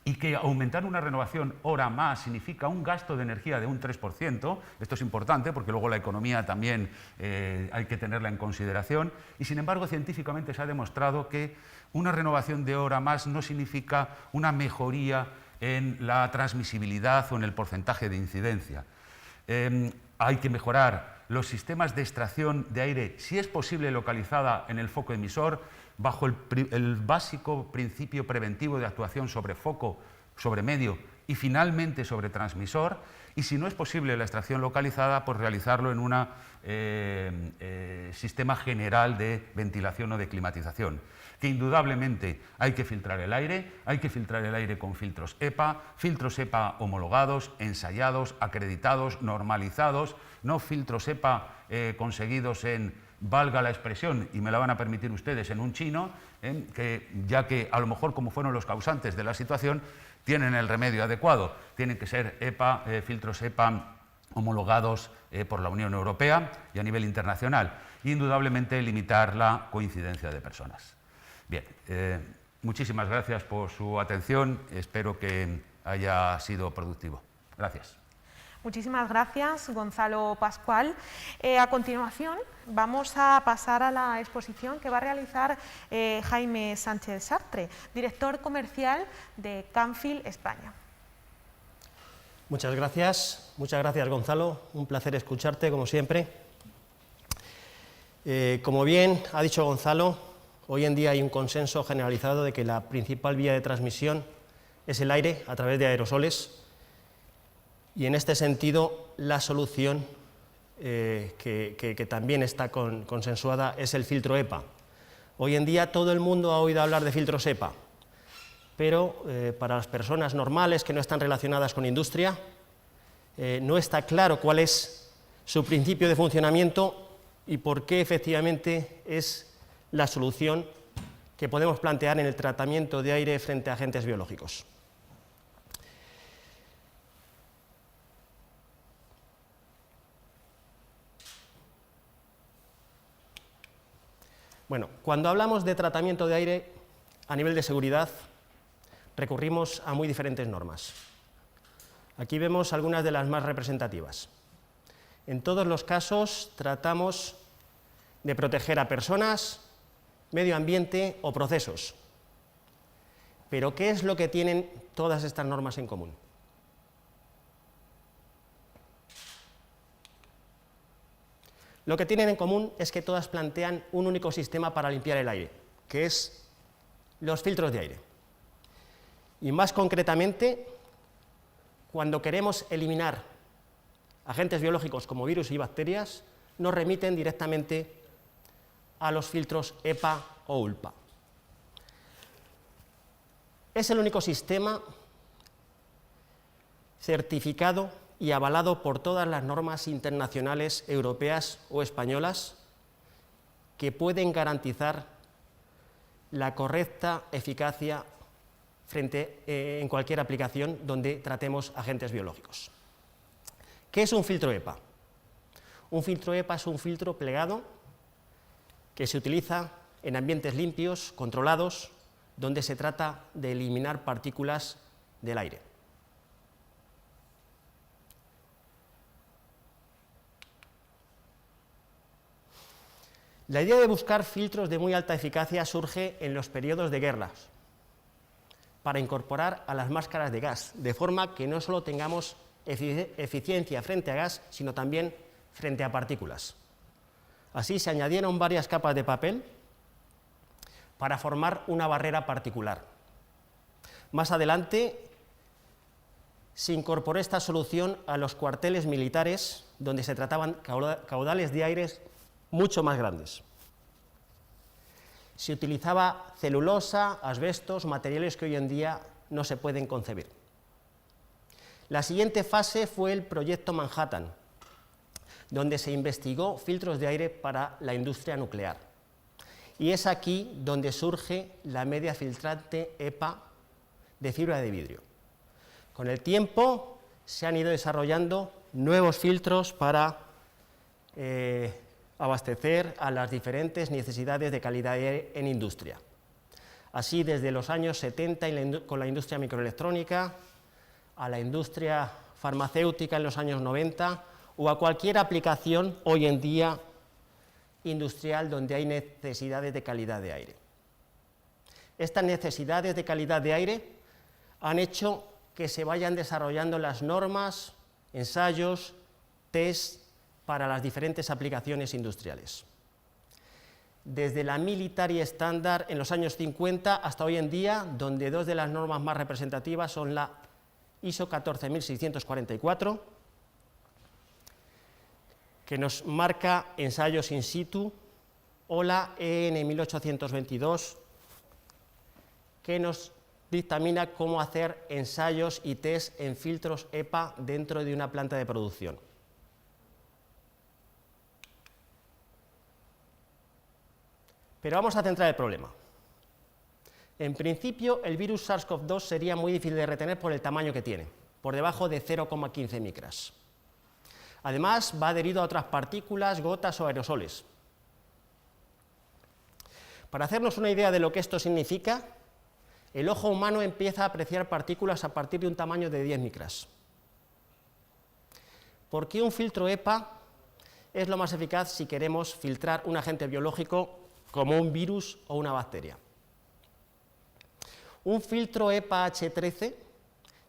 y que aumentar una renovación hora más significa un gasto de energía de un 3%, esto es importante porque luego la economía también hay que tenerla en consideración, y sin embargo científicamente se ha demostrado que una renovación de hora más no significa una mejoría en la transmisibilidad o en el porcentaje de incidencia. Hay que mejorar los sistemas de extracción de aire, si es posible localizada en el foco emisor, bajo el básico principio preventivo de actuación sobre foco, sobre medio y finalmente sobre transmisor, y si no es posible la extracción localizada, pues realizarlo en un sistema general de ventilación o de climatización. Que indudablemente hay que filtrar el aire con filtros EPA homologados, ensayados, acreditados, normalizados, no filtros EPA conseguidos en, valga la expresión, y me la van a permitir ustedes, en un chino, ya que a lo mejor como fueron los causantes de la situación, tienen el remedio adecuado. Tienen que ser filtros EPA homologados por la Unión Europea y a nivel internacional. Y indudablemente limitar la coincidencia de personas. Bien, muchísimas gracias por su atención. Espero que haya sido productivo. Gracias. Muchísimas gracias, Gonzalo Pascual. A continuación, vamos a pasar a la exposición que va a realizar Jaime Sánchez Sartre, director comercial de Camfil España. Muchas gracias, Gonzalo. Un placer escucharte, como siempre. Como bien ha dicho Gonzalo, hoy en día hay un consenso generalizado de que la principal vía de transmisión es el aire a través de aerosoles. Y en este sentido, la solución que también está consensuada es el filtro EPA. Hoy en día todo el mundo ha oído hablar de filtros EPA, pero para las personas normales que no están relacionadas con industria, no está claro cuál es su principio de funcionamiento y por qué efectivamente es la solución que podemos plantear en el tratamiento de aire frente a agentes biológicos. Bueno, cuando hablamos de tratamiento de aire a nivel de seguridad, recurrimos a muy diferentes normas. Aquí vemos algunas de las más representativas. En todos los casos tratamos de proteger a personas, medio ambiente o procesos. Pero ¿qué es lo que tienen todas estas normas en común? Lo que tienen en común es que todas plantean un único sistema para limpiar el aire, que es los filtros de aire. Y más concretamente, cuando queremos eliminar agentes biológicos como virus y bacterias, nos remiten directamente a los filtros EPA o ULPA. Es el único sistema certificado y avalado por todas las normas internacionales, europeas o españolas, que pueden garantizar la correcta eficacia en cualquier aplicación donde tratemos agentes biológicos. ¿Qué es un filtro EPA? Un filtro EPA es un filtro plegado que se utiliza en ambientes limpios, controlados, donde se trata de eliminar partículas del aire. La idea de buscar filtros de muy alta eficacia surge en los periodos de guerras, para incorporar a las máscaras de gas, de forma que no solo tengamos eficiencia frente a gas, sino también frente a partículas. Así se añadieron varias capas de papel para formar una barrera particular. Más adelante se incorporó esta solución a los cuarteles militares, donde se trataban caudales de aire mucho más grandes. Se utilizaba celulosa, asbestos, materiales que hoy en día no se pueden concebir. La siguiente fase fue el proyecto Manhattan, donde se investigó filtros de aire para la industria nuclear. Y es aquí donde surge la media filtrante EPA de fibra de vidrio. Con el tiempo se han ido desarrollando nuevos filtros para abastecer a las diferentes necesidades de calidad de aire en industria. Así, desde los años 70 con la industria microelectrónica, a la industria farmacéutica en los años 90, o a cualquier aplicación hoy en día industrial donde hay necesidades de calidad de aire. Estas necesidades de calidad de aire han hecho que se vayan desarrollando las normas, ensayos, test para las diferentes aplicaciones industriales. Desde la Military Standard en los años 50 hasta hoy en día, donde dos de las normas más representativas son la ISO 14644, que nos marca ensayos in situ, o la EN 1822, que nos dictamina cómo hacer ensayos y test en filtros EPA dentro de una planta de producción. Pero vamos a centrar el problema. En principio, el virus SARS-CoV-2 sería muy difícil de retener por el tamaño que tiene, por debajo de 0,15 micras. Además, va adherido a otras partículas, gotas o aerosoles. Para hacernos una idea de lo que esto significa, el ojo humano empieza a apreciar partículas a partir de un tamaño de 10 micras. ¿Por qué un filtro EPA es lo más eficaz si queremos filtrar un agente biológico como un virus o una bacteria? Un filtro EPA H13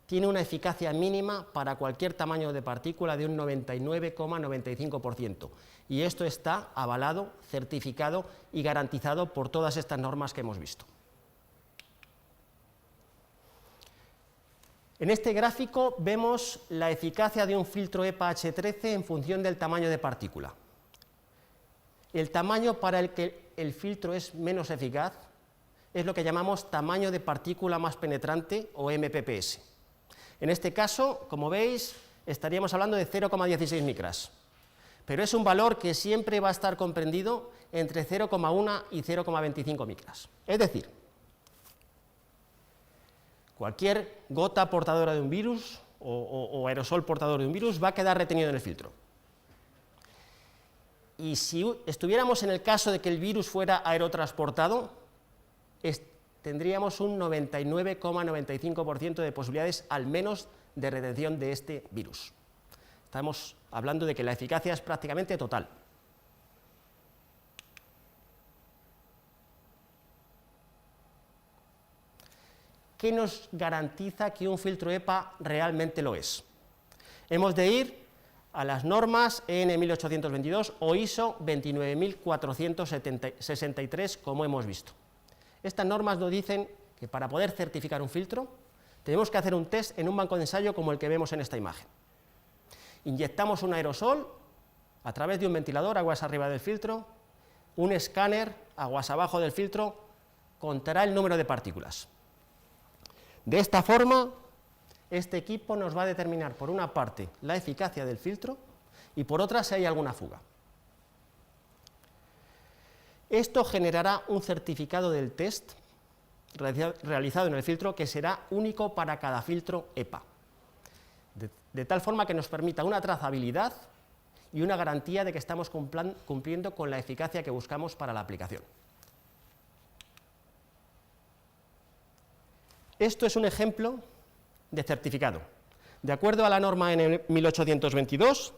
tiene una eficacia mínima para cualquier tamaño de partícula de un 99,95%, y esto está avalado, certificado y garantizado por todas estas normas que hemos visto. En este gráfico vemos la eficacia de un filtro EPA H13 en función del tamaño de partícula. El tamaño para el que el filtro es menos eficaz es lo que llamamos tamaño de partícula más penetrante, o MPPS. En este caso, como veis, estaríamos hablando de 0,16 micras, pero es un valor que siempre va a estar comprendido entre 0,1 y 0,25 micras. Es decir, cualquier gota portadora de un virus o aerosol portador de un virus va a quedar retenido en el filtro. Y si estuviéramos en el caso de que el virus fuera aerotransportado, tendríamos un 99,95% de posibilidades al menos de retención de este virus. Estamos hablando de que la eficacia es prácticamente total. ¿Qué nos garantiza que un filtro EPA realmente lo es? Hemos de ir a las normas EN 1822 o ISO 29463, como hemos visto. Estas normas nos dicen que para poder certificar un filtro tenemos que hacer un test en un banco de ensayo como el que vemos en esta imagen. Inyectamos un aerosol a través de un ventilador, aguas arriba del filtro, un escáner, aguas abajo del filtro, contará el número de partículas. De esta forma, este equipo nos va a determinar, por una parte, la eficacia del filtro y por otra, si hay alguna fuga. Esto generará un certificado del test realizado en el filtro que será único para cada filtro EPA, de tal forma que nos permita una trazabilidad y una garantía de que estamos cumpliendo con la eficacia que buscamos para la aplicación. Esto es un ejemplo de certificado. De acuerdo a la norma EN 1822,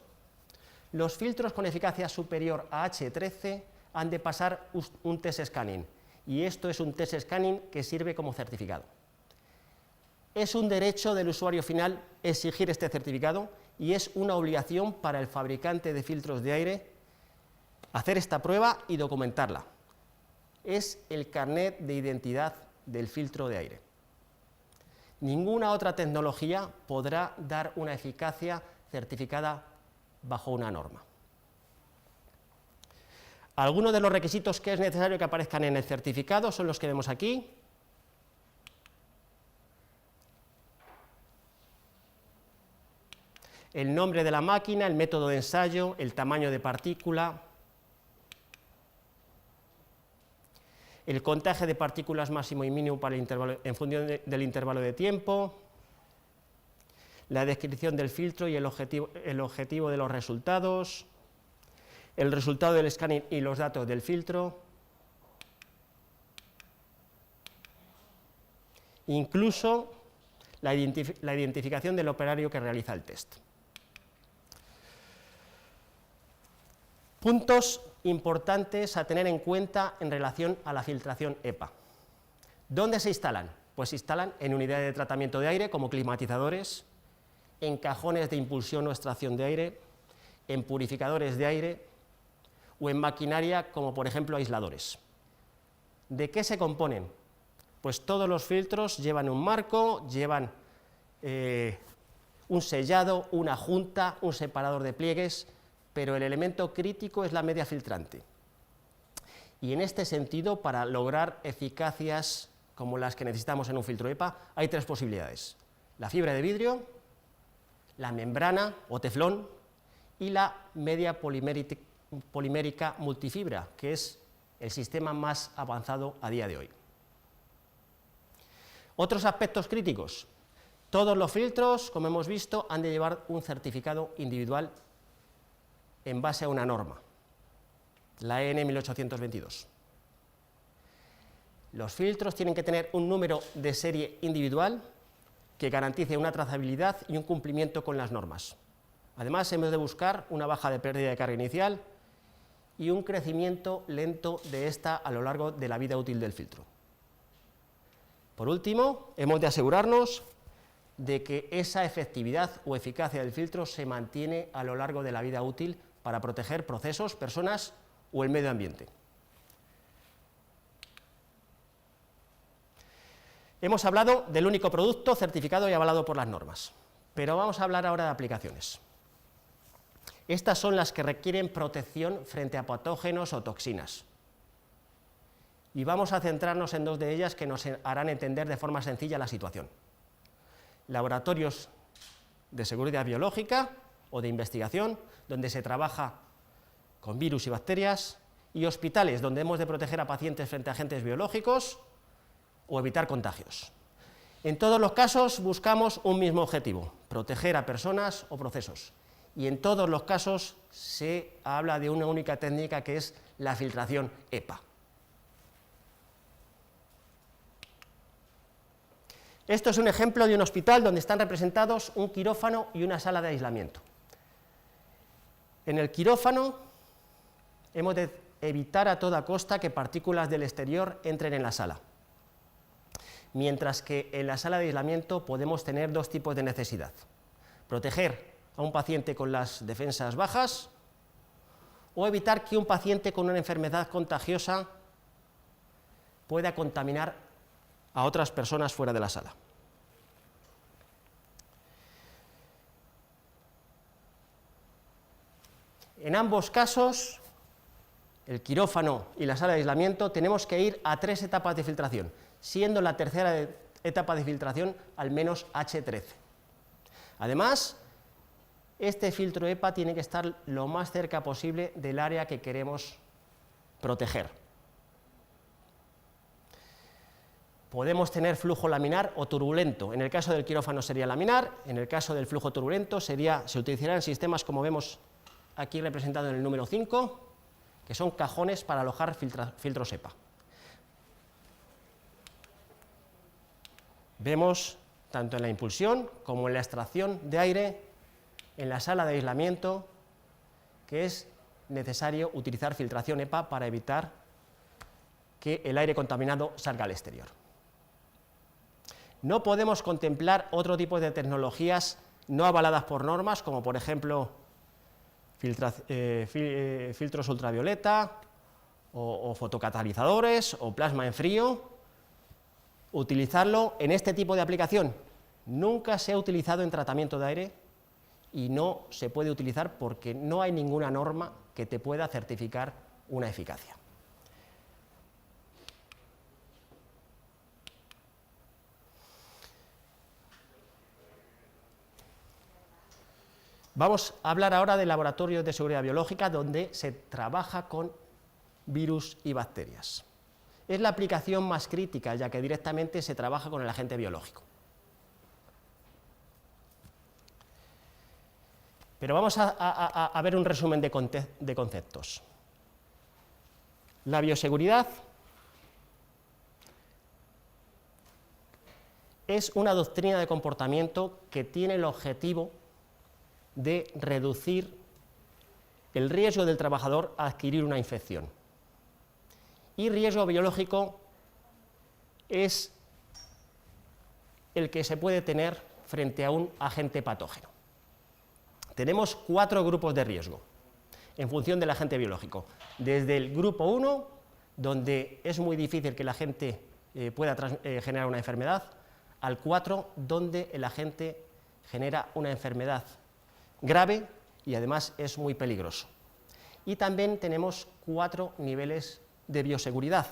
los filtros con eficacia superior a H13 han de pasar un test scanning, y esto es un test scanning que sirve como certificado. Es un derecho del usuario final exigir este certificado y es una obligación para el fabricante de filtros de aire hacer esta prueba y documentarla. Es el carnet de identidad del filtro de aire. Ninguna otra tecnología podrá dar una eficacia certificada bajo una norma. Algunos de los requisitos que es necesario que aparezcan en el certificado son los que vemos aquí. El nombre de la máquina, el método de ensayo, el tamaño de partícula, el contagio de partículas máximo y mínimo para el intervalo, en función del intervalo de tiempo, la descripción del filtro y el objetivo de los resultados, el resultado del escáner y los datos del filtro, incluso la identificación del operario que realiza el test. Puntos importantes a tener en cuenta en relación a la filtración EPA. ¿Dónde se instalan? Pues se instalan en unidades de tratamiento de aire como climatizadores, en cajones de impulsión o extracción de aire, en purificadores de aire o en maquinaria como por ejemplo aisladores. ¿De qué se componen? Pues todos los filtros llevan un marco, llevan un sellado, una junta, un separador de pliegues, pero el elemento crítico es la media filtrante. Y en este sentido, para lograr eficacias como las que necesitamos en un filtro EPA, hay tres posibilidades: la fibra de vidrio, la membrana o teflón y la media polimérica multifibra, que es el sistema más avanzado a día de hoy. Otros aspectos críticos: todos los filtros, como hemos visto, han de llevar un certificado individual en base a una norma, la EN 1822. Los filtros tienen que tener un número de serie individual que garantice una trazabilidad y un cumplimiento con las normas. Además, hemos de buscar una baja de pérdida de carga inicial y un crecimiento lento de esta a lo largo de la vida útil del filtro. Por último, hemos de asegurarnos de que esa efectividad o eficacia del filtro se mantiene a lo largo de la vida útil para proteger procesos, personas o el medio ambiente. Hemos hablado del único producto certificado y avalado por las normas, pero vamos a hablar ahora de aplicaciones. Estas son las que requieren protección frente a patógenos o toxinas. Y vamos a centrarnos en dos de ellas que nos harán entender de forma sencilla la situación. Laboratorios de seguridad biológica o de investigación, donde se trabaja con virus y bacterias, y hospitales, donde hemos de proteger a pacientes frente a agentes biológicos o evitar contagios. En todos los casos buscamos un mismo objetivo: proteger a personas o procesos. Y en todos los casos se habla de una única técnica, que es la filtración EPA. Esto es un ejemplo de un hospital donde están representados un quirófano y una sala de aislamiento. En el quirófano hemos de evitar a toda costa que partículas del exterior entren en la sala, mientras que en la sala de aislamiento podemos tener dos tipos de necesidad: proteger a un paciente con las defensas bajas o evitar que un paciente con una enfermedad contagiosa pueda contaminar a otras personas fuera de la sala. En ambos casos, el quirófano y la sala de aislamiento, tenemos que ir a 3 etapas de filtración, siendo la tercera etapa de filtración al menos H13. Además, este filtro EPA tiene que estar lo más cerca posible del área que queremos proteger. Podemos tener flujo laminar o turbulento. En el caso del quirófano sería laminar, en el caso del flujo turbulento se utilizarán sistemas como vemos aquí representado en el número 5, que son cajones para alojar filtros EPA. Vemos tanto en la impulsión como en la extracción de aire en la sala de aislamiento que es necesario utilizar filtración EPA para evitar que el aire contaminado salga al exterior. No podemos contemplar otro tipo de tecnologías no avaladas por normas, como por ejemplo filtros ultravioleta o fotocatalizadores o plasma en frío. Utilizarlo en este tipo de aplicación nunca se ha utilizado en tratamiento de aire y no se puede utilizar porque no hay ninguna norma que te pueda certificar una eficacia. Vamos a hablar ahora de laboratorios de seguridad biológica donde se trabaja con virus y bacterias. Es la aplicación más crítica, ya que directamente se trabaja con el agente biológico. Pero vamos a ver un resumen de conceptos. La bioseguridad es una doctrina de comportamiento que tiene el objetivo de reducir el riesgo del trabajador a adquirir una infección. Y riesgo biológico es el que se puede tener frente a un agente patógeno. Tenemos 4 grupos de riesgo en función del agente biológico. Desde el grupo 1, donde es muy difícil que el agente pueda generar una enfermedad, al 4, donde el agente genera una enfermedad grave y además es muy peligroso. Y también tenemos 4 niveles de bioseguridad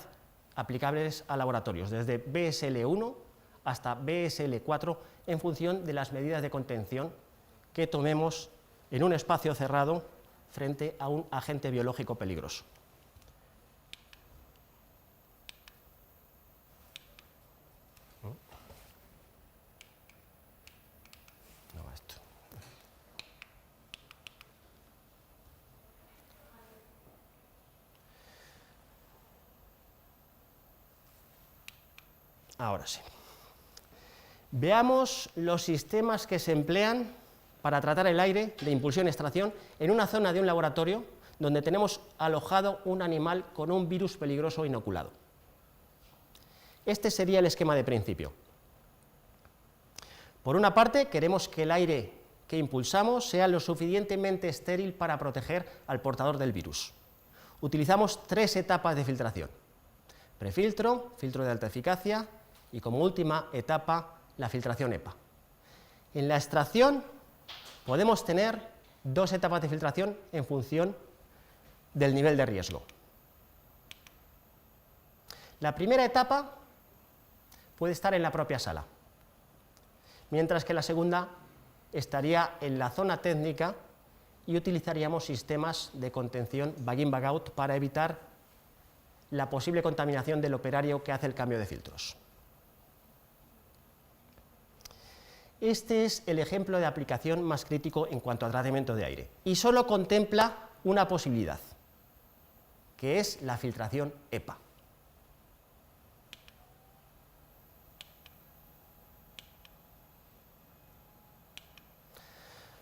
aplicables a laboratorios, desde BSL-1 hasta BSL-4, en función de las medidas de contención que tomemos en un espacio cerrado frente a un agente biológico peligroso. Ahora sí. Veamos los sistemas que se emplean para tratar el aire de impulsión y extracción en una zona de un laboratorio donde tenemos alojado un animal con un virus peligroso inoculado. Este sería el esquema de principio. Por una parte, queremos que el aire que impulsamos sea lo suficientemente estéril para proteger al portador del virus. Utilizamos 3 etapas de filtración: prefiltro, filtro de alta eficacia y, como última etapa, la filtración EPA. En la extracción podemos tener 2 etapas de filtración en función del nivel de riesgo. La primera etapa puede estar en la propia sala, mientras que la segunda estaría en la zona técnica y utilizaríamos sistemas de contención bag-in, bag-out para evitar la posible contaminación del operario que hace el cambio de filtros. Este es el ejemplo de aplicación más crítico en cuanto a tratamiento de aire y solo contempla una posibilidad, que es la filtración EPA.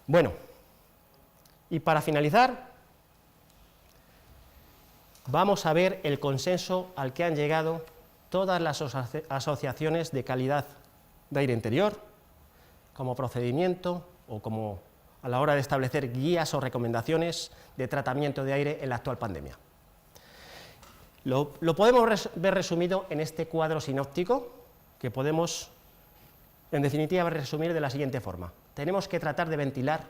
Bueno, y para finalizar, vamos a ver el consenso al que han llegado todas las asociaciones de calidad de aire interior, como procedimiento o como a la hora de establecer guías o recomendaciones de tratamiento de aire en la actual pandemia. Lo podemos ver resumido en este cuadro sinóptico, que podemos, en definitiva, resumir de la siguiente forma. Tenemos que tratar de ventilar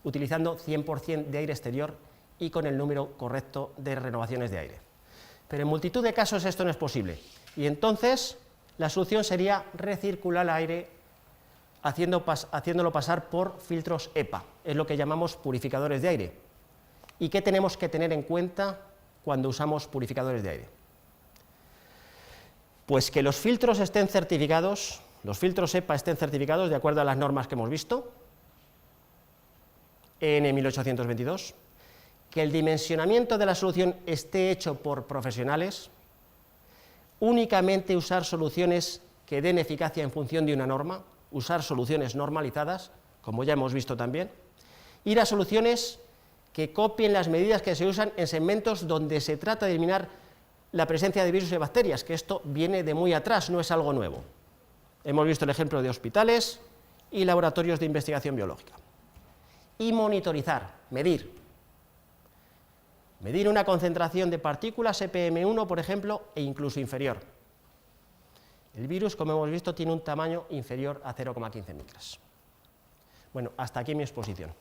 utilizando 100% de aire exterior y con el número correcto de renovaciones de aire. Pero en multitud de casos esto no es posible, y entonces la solución sería recircular el aire haciéndolo pasar por filtros EPA, es lo que llamamos purificadores de aire. ¿Y qué tenemos que tener en cuenta cuando usamos purificadores de aire? Pues que los filtros estén certificados, los filtros EPA estén certificados de acuerdo a las normas que hemos visto, EN 1822, que el dimensionamiento de la solución esté hecho por profesionales, únicamente usar soluciones que den eficacia en función de una norma, usar soluciones normalizadas, como ya hemos visto también, ir a soluciones que copien las medidas que se usan en segmentos donde se trata de eliminar la presencia de virus y bacterias, que esto viene de muy atrás, no es algo nuevo. Hemos visto el ejemplo de hospitales y laboratorios de investigación biológica. Y monitorizar, medir una concentración de partículas EPM1, por ejemplo, e incluso inferior. El virus, como hemos visto, tiene un tamaño inferior a 0,15 micras. Bueno, hasta aquí mi exposición.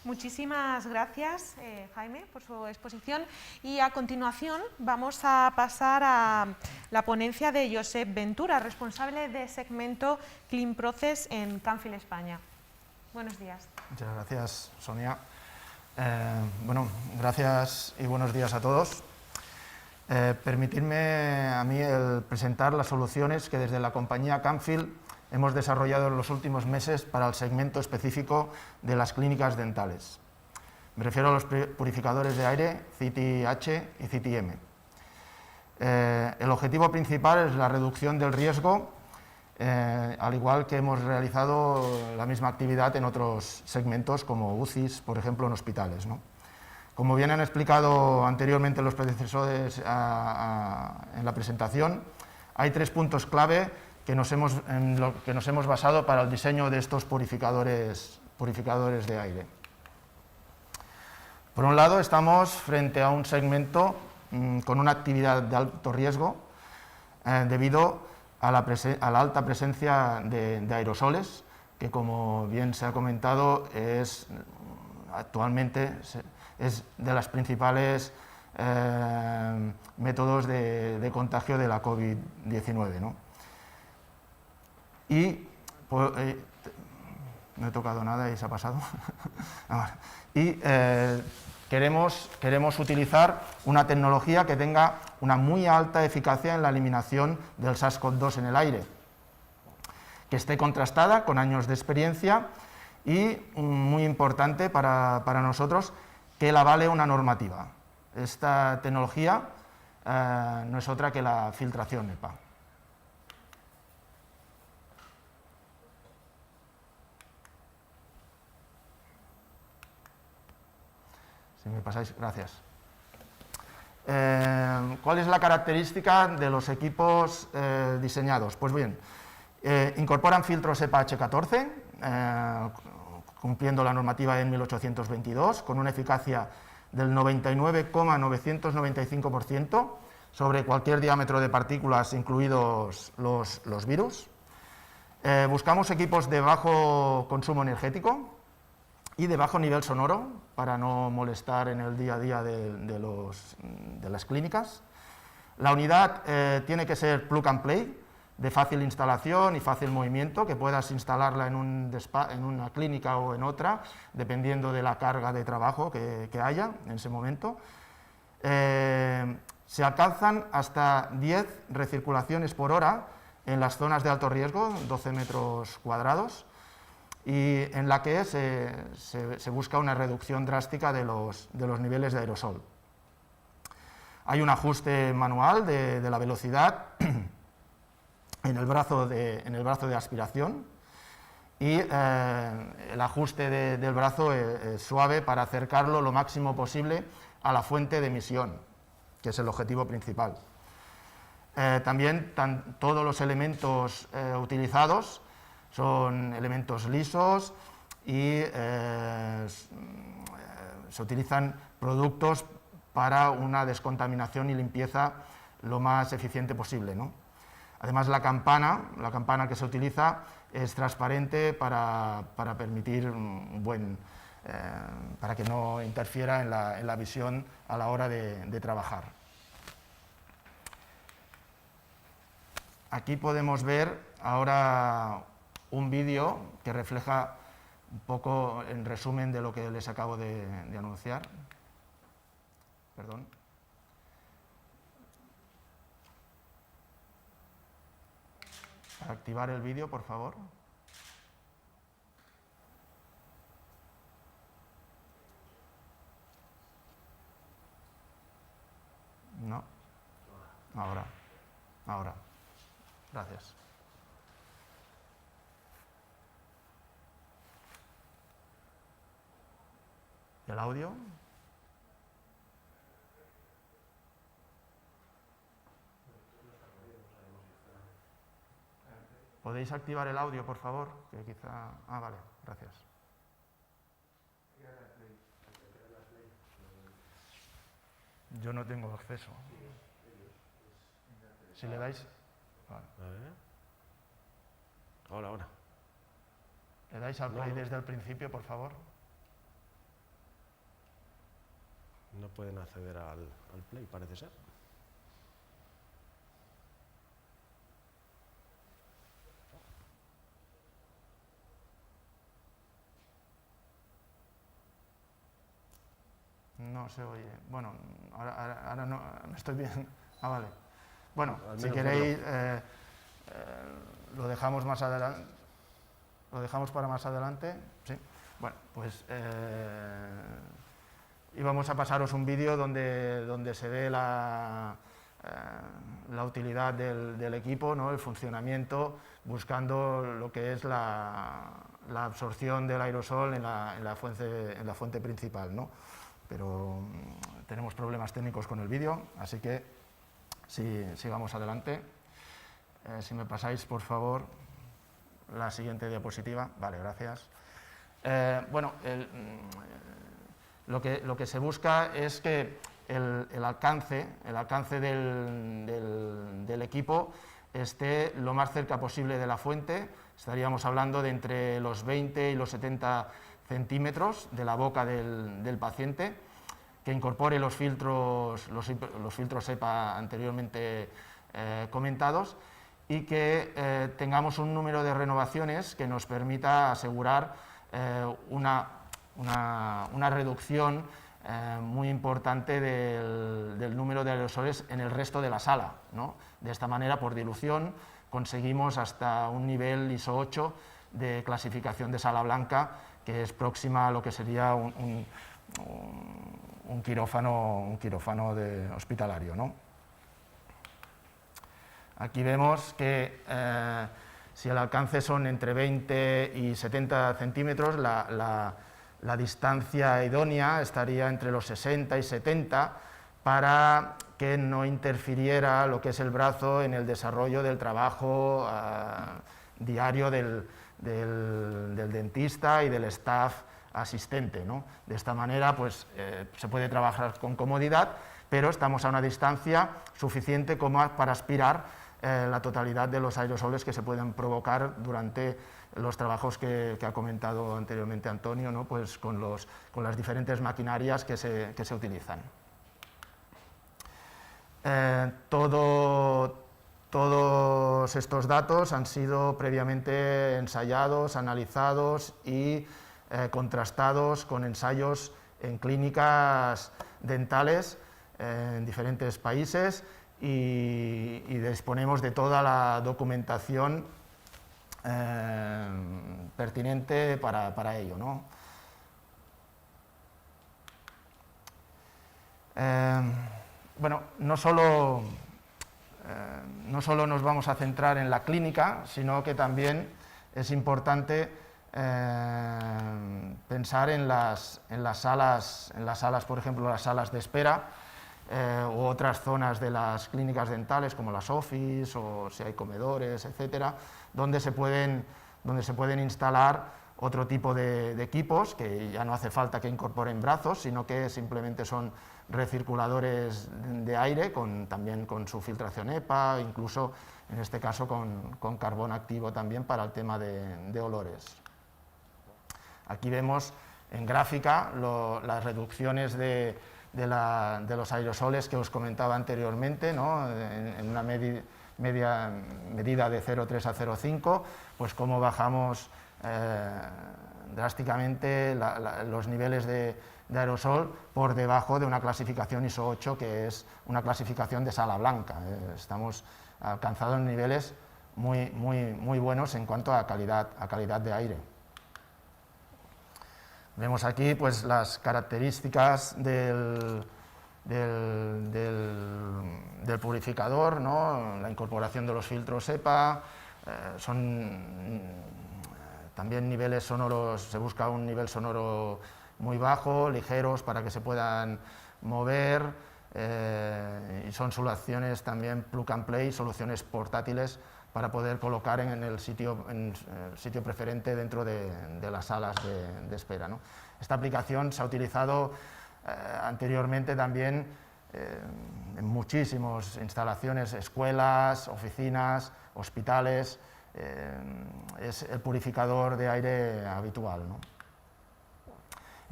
Muchísimas gracias, Jaime, por su exposición. Y a continuación vamos a pasar a la ponencia de Josep Ventura, responsable de segmento Clean Process en Camfil España. Buenos días. Muchas gracias, Sonia. Bueno, gracias y buenos días a todos. Permitidme a mí el presentar las soluciones que desde la compañía Camfil hemos desarrollado en los últimos meses para el segmento específico de las clínicas dentales. Me refiero a los purificadores de aire CITI-H y CITI-M. El objetivo principal es la reducción del riesgo, al igual que hemos realizado la misma actividad en otros segmentos como UCIs, por ejemplo, en hospitales, ¿no? Como bien han explicado anteriormente los predecesores en la presentación, hay 3 puntos clave en lo que nos hemos basado para el diseño de estos purificadores de aire. Por un lado, estamos frente a un segmento con una actividad de alto riesgo debido a la alta presencia de aerosoles, que, como bien se ha comentado, actualmente es de los principales métodos de contagio de la COVID-19, ¿no? Y no he tocado nada y se ha pasado. Y queremos utilizar una tecnología que tenga una muy alta eficacia en la eliminación del SARS-CoV-2 en el aire, que esté contrastada con años de experiencia y, muy importante para nosotros, que la avale una normativa. Esta tecnología no es otra que la filtración EPA. Si me pasáis, gracias. ¿Cuál es la característica de los equipos diseñados? Pues bien, incorporan filtros EPA H14, cumpliendo la normativa en 1822, con una eficacia del 99,995% sobre cualquier diámetro de partículas, incluidos los virus. Buscamos equipos de bajo consumo energético y de bajo nivel sonoro, para no molestar en el día a día de las clínicas. La unidad tiene que ser plug and play, de fácil instalación y fácil movimiento, que puedas instalarla en una clínica o en otra, dependiendo de la carga de trabajo que haya en ese momento. Se alcanzan hasta 10 recirculaciones por hora en las zonas de alto riesgo, 12 metros cuadrados, y en la que se busca una reducción drástica de los niveles de aerosol. Hay un ajuste manual de la velocidad en el brazo de aspiración, y el ajuste del brazo es suave para acercarlo lo máximo posible a la fuente de emisión, que es el objetivo principal. También todos los elementos utilizados son elementos lisos y se utilizan productos para una descontaminación y limpieza lo más eficiente posible, ¿no? Además, la campana que se utiliza es transparente para permitir para que no interfiera en la visión a la hora de trabajar. Aquí podemos ver ahora un vídeo que refleja un poco en resumen de lo que les acabo de anunciar. Perdón. Para activar el vídeo, por favor. No. Ahora. Gracias. ¿El audio? ¿Podéis activar el audio, por favor? Que quizá... vale, gracias. Yo no tengo acceso. Si le dais... Vale. Ahora. ¿Le dais al play desde el principio, por favor? No pueden acceder al play, parece ser. No se oye. Bueno, ahora no estoy bien. Vale. Bueno, si queréis, lo dejamos más adelante. ¿Lo dejamos para más adelante? Sí. Bueno, pues íbamos a pasaros un vídeo donde se ve la utilidad del equipo, ¿no? El funcionamiento, buscando lo que es la absorción del aerosol en la fuente principal, ¿no? Pero tenemos problemas técnicos con el vídeo, así que sigamos adelante. Si me pasáis, por favor, la siguiente diapositiva. Vale, gracias. Bueno, lo que se busca es que el alcance del equipo esté lo más cerca posible de la fuente. Estaríamos hablando de entre los 20 y los 70 centímetros de la boca del paciente, que incorpore los filtros EPA anteriormente comentados y que tengamos un número de renovaciones que nos permita asegurar una reducción muy importante del número de aerosoles en el resto de la sala, ¿no? De esta manera, por dilución, conseguimos hasta un nivel ISO 8 de clasificación de sala blanca, que es próxima a lo que sería un quirófano hospitalario, ¿no? Aquí vemos que si el alcance son entre 20 y 70 centímetros, la distancia idónea estaría entre los 60 y 70 para que no interfiriera lo que es el brazo en el desarrollo del trabajo diario del dentista y del staff asistente, ¿no? De esta manera, pues, se puede trabajar con comodidad, pero estamos a una distancia suficiente como para aspirar la totalidad de los aerosoles que se pueden provocar durante los trabajos que ha comentado anteriormente Antonio, ¿no? Pues con las diferentes maquinarias que se utilizan. Todos estos datos han sido previamente ensayados, analizados y contrastados con ensayos en clínicas dentales en diferentes países y disponemos de toda la documentación pertinente para ello, ¿no? Bueno, no solo nos vamos a centrar en la clínica, sino que también es importante pensar en las salas, por ejemplo, las salas de espera, u otras zonas de las clínicas dentales como las office o si hay comedores, etcétera, donde se pueden instalar otro tipo de equipos que ya no hace falta que incorporen brazos, sino que simplemente son recirculadores de aire también con su filtración EPA, incluso en este caso con carbón activo también para el tema de olores. Aquí vemos en gráfica las reducciones de los aerosoles que os comentaba anteriormente, ¿no? En una medida de 0,3 a 0,5, pues cómo bajamos drásticamente los niveles de aerosol por debajo de una clasificación ISO 8, que es una clasificación de sala blanca. Estamos alcanzando niveles muy buenos en cuanto a calidad de aire. Vemos aquí pues, las características del purificador, ¿no? La incorporación de los filtros EPA, también niveles sonoros, se busca un nivel sonoro muy bajo, ligeros para que se puedan mover, y son soluciones también plug and play, soluciones portátiles para poder colocar en el sitio preferente dentro de las salas de espera, ¿no? Esta aplicación se ha utilizado anteriormente también en muchísimas instalaciones, escuelas, oficinas, hospitales. Es el purificador de aire habitual, ¿no?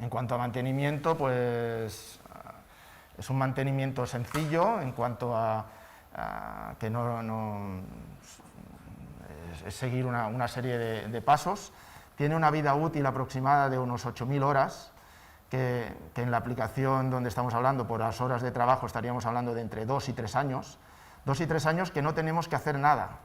En cuanto a mantenimiento, pues es un mantenimiento sencillo en cuanto a que es seguir una serie de pasos. Tiene una vida útil aproximada de unos 8.000 horas, que en la aplicación donde estamos hablando, por las horas de trabajo, estaríamos hablando de entre 2 y 3 años. 2 y 3 años que no tenemos que hacer nada.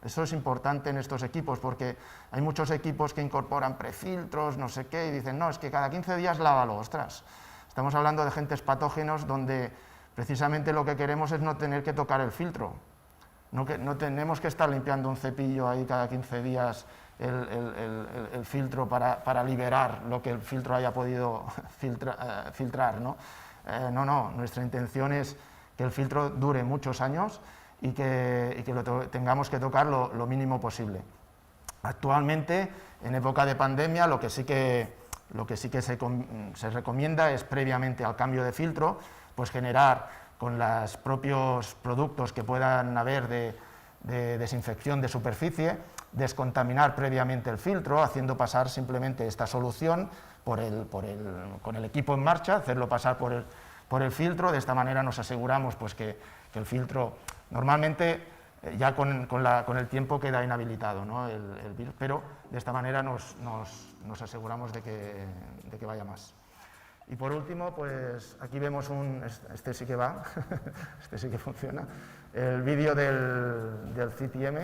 Eso es importante en estos equipos, porque hay muchos equipos que incorporan prefiltros, no sé qué, y dicen, no, es que cada 15 días lávalo. Ostras, estamos hablando de agentes patógenos donde precisamente lo que queremos es no tener que tocar el filtro. No tenemos que estar limpiando un cepillo ahí cada 15 días el filtro para liberar lo que el filtro haya podido filtrar, ¿no? No, nuestra intención es que el filtro dure muchos años y que lo tengamos que tocar lo mínimo posible. Actualmente, en época de pandemia, lo que sí que se recomienda es, previamente al cambio de filtro, pues generar con los propios productos que puedan haber de desinfección de superficie, descontaminar previamente el filtro, haciendo pasar simplemente esta solución con el equipo en marcha, hacerlo pasar por el filtro. De esta manera nos aseguramos pues, que el filtro normalmente ya con el tiempo queda inhabilitado, ¿no? el virus, pero de esta manera nos aseguramos de que vaya más. Y por último, pues aquí vemos este sí que va, este sí que funciona, el vídeo del CTM.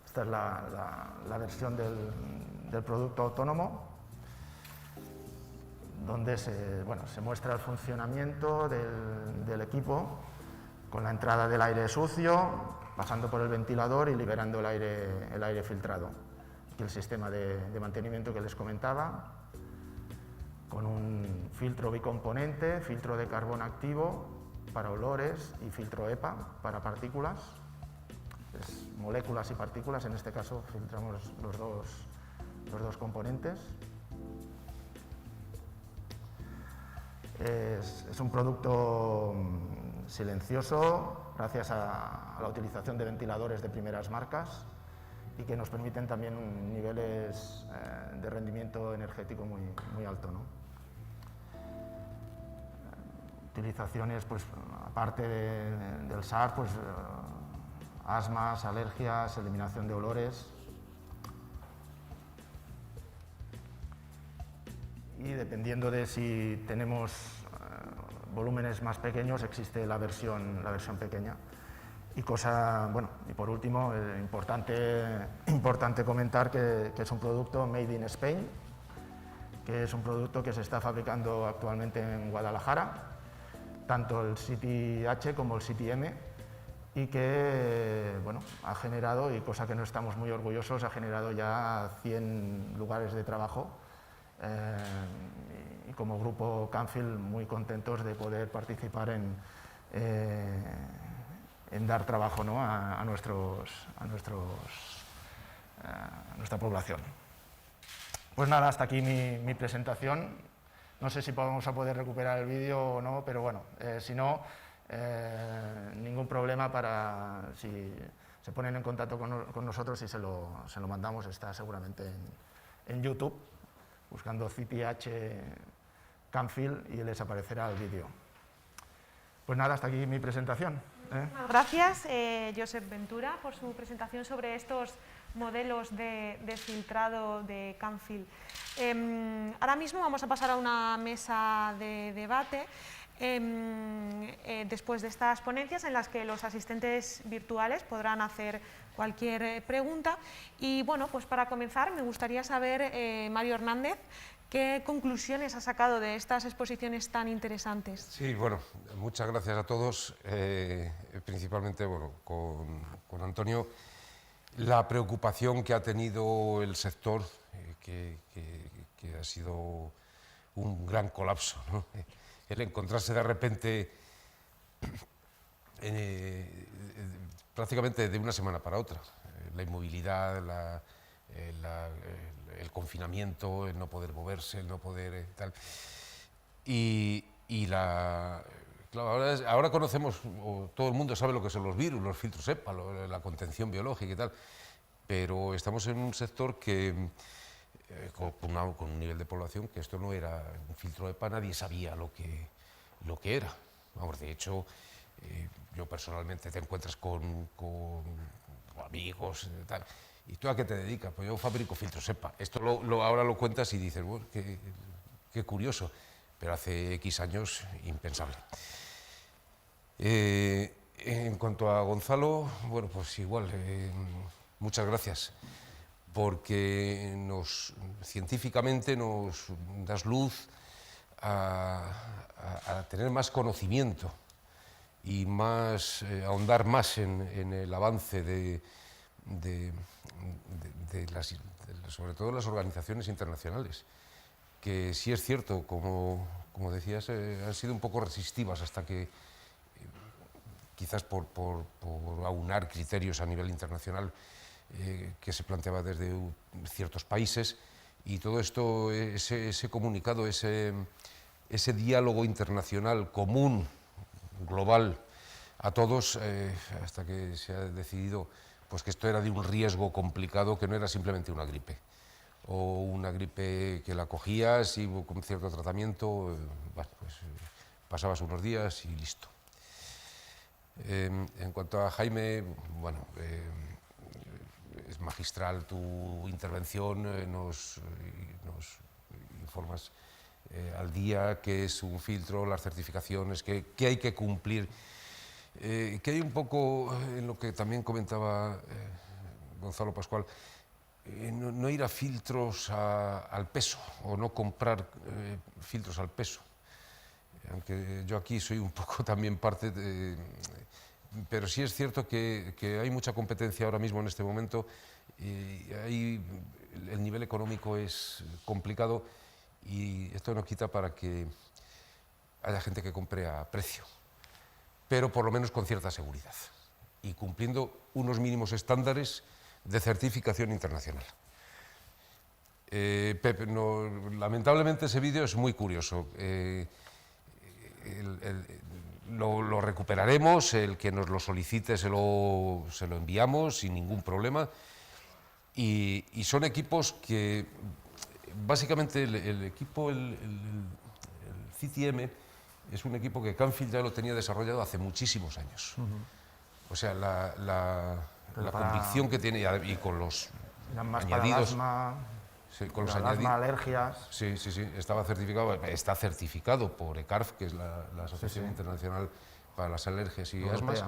Esta es la versión del producto autónomo, donde se muestra el funcionamiento del equipo con la entrada del aire sucio, pasando por el ventilador y liberando el aire filtrado. Aquí el sistema de mantenimiento que les comentaba, con un filtro bicomponente, filtro de carbón activo para olores y filtro EPA para partículas. Moléculas y partículas, en este caso filtramos los dos componentes. Es un producto silencioso, gracias a la utilización de ventiladores de primeras marcas y que nos permiten también niveles de rendimiento energético muy alto, ¿no? Utilizaciones, pues, aparte del SAR, pues, asmas, alergias, eliminación de olores. Y dependiendo de si tenemos volúmenes más pequeños, existe la versión pequeña. Y por último, importante comentar que es un producto made in Spain, que es un producto que se está fabricando actualmente en Guadalajara, tanto el CTH como el CTM, y que bueno, ha generado, y cosa que no estamos muy orgullosos, ha generado ya 100 lugares de trabajo y como grupo Canfield muy contentos de poder participar en dar trabajo, ¿no?, a nuestra población. Pues nada, hasta aquí mi presentación. No sé si vamos a poder recuperar el vídeo o no, pero bueno, si no, ningún problema para si se ponen en contacto con nosotros y se lo mandamos. Está seguramente en YouTube, buscando CPH Canfield y les aparecerá el vídeo. Pues nada, hasta aquí mi presentación. Gracias, Josep Ventura, por su presentación sobre estos modelos de filtrado de Canfield. Ahora mismo vamos a pasar a una mesa de debate después de estas ponencias en las que los asistentes virtuales podrán hacer cualquier pregunta. Y bueno, pues para comenzar me gustaría saber, Mario Hernández, ¿qué conclusiones ha sacado de estas exposiciones tan interesantes? Sí, bueno, muchas gracias a todos, principalmente bueno, con Antonio. La preocupación que ha tenido el sector, que ha sido un gran colapso, ¿no? El encontrarse de repente, prácticamente de una semana para otra, la inmovilidad, el confinamiento, el no poder moverse, el no poder tal. Claro, ahora conocemos, o todo el mundo sabe lo que son los virus, los filtros EPA, la contención biológica y tal, pero estamos en un sector que, con un nivel de población que esto no era un filtro EPA, nadie sabía lo que era. Vamos, de hecho, yo personalmente te encuentras con amigos y tal. ¿Y tú a qué te dedicas? Pues yo fabrico filtros EPA. Esto ahora lo cuentas y dices, bueno, qué curioso, pero hace X años impensable. En cuanto a Gonzalo, bueno, pues igual, muchas gracias, porque científicamente nos das luz a tener más conocimiento y ahondar más en el avance sobre todo las organizaciones internacionales, que sí es cierto, como decías, han sido un poco resistivas hasta que, quizás por aunar criterios a nivel internacional que se planteaba desde ciertos países, y todo esto, ese comunicado, ese diálogo internacional común, global, a todos, hasta que se ha decidido pues que esto era de un riesgo complicado, que no era simplemente una gripe, o una gripe que la cogías y con cierto tratamiento, bueno, pues pasabas unos días y listo. En cuanto a Jaime, bueno, es magistral tu intervención, nos informas al día qué es un filtro, las certificaciones, qué hay que cumplir. Que hay un poco en lo que también comentaba Gonzalo Pascual, no ir a filtros al peso, o no comprar filtros al peso. Aunque yo aquí soy un poco también parte pero sí es cierto que hay mucha competencia ahora mismo en este momento, y el nivel económico es complicado, y esto no quita para que haya gente que compre a precio, pero por lo menos con cierta seguridad y cumpliendo unos mínimos estándares de certificación internacional. Pepe, lamentablemente ese vídeo es muy curioso. Lo recuperaremos, el que nos lo solicite se lo enviamos sin ningún problema, y son equipos que básicamente el equipo, el CTM, es un equipo que Canfield ya lo tenía desarrollado hace muchísimos años. O sea, la convicción que tiene, y con los añadidos... Con los añadidos, alergias... Sí, está certificado por ECARF, que es la Asociación Internacional para las Alergias y Asmas.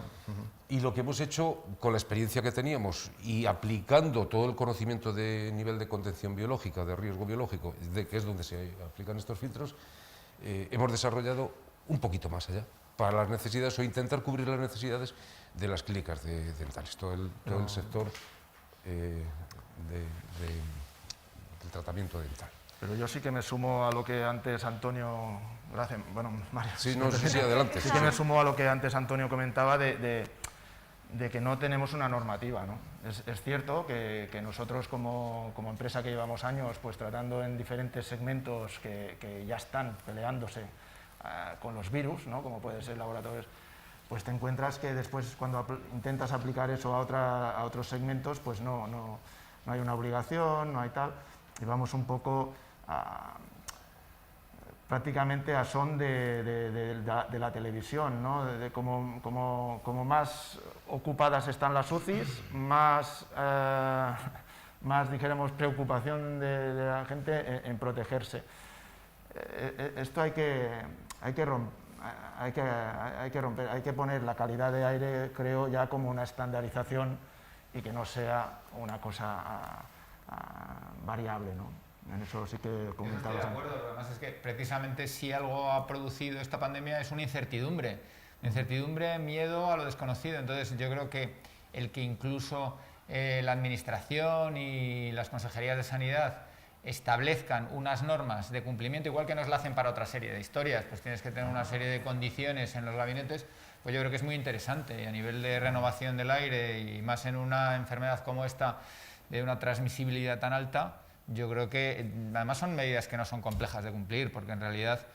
Y lo que hemos hecho con la experiencia que teníamos y aplicando todo el conocimiento de nivel de contención biológica, de riesgo biológico, que es donde se aplican estos filtros, hemos desarrollado un poquito más allá. para las necesidades o intentar cubrir las necesidades de las clínicas dentales, todo el sector del tratamiento dental. Pero yo sí que me sumo a lo que antes Antonio... Gracias, bueno, Mario. Sí, no, sí, adelante. Sí que me sumo a lo que antes Antonio comentaba de que no tenemos una normativa, ¿no? Es cierto que nosotros como empresa que llevamos años pues tratando en diferentes segmentos que ya están peleándose con los virus, ¿no? Como puede ser laboratorios, pues te encuentras que después cuando intentas aplicar eso a otros segmentos pues no hay una obligación, no hay tal, y vamos un poco prácticamente a son de la televisión, ¿no? Como más ocupadas están las UCIs, más dijéramos, preocupación de la gente en protegerse. Esto hay que romper, hay que poner la calidad de aire, creo, ya como una estandarización y que no sea una cosa variable, ¿no? En eso sí que comentaba. Estoy de acuerdo, lo que pasa es que precisamente si algo ha producido esta pandemia es una incertidumbre, miedo a lo desconocido. Entonces yo creo que el que incluso la Administración y las consejerías de Sanidad establezcan unas normas de cumplimiento, igual que nos la hacen para otra serie de historias, pues tienes que tener una serie de condiciones en los gabinetes, pues yo creo que es muy interesante. Y a nivel de renovación del aire y más en una enfermedad como esta, de una transmisibilidad tan alta, yo creo que además son medidas que no son complejas de cumplir, porque en realidad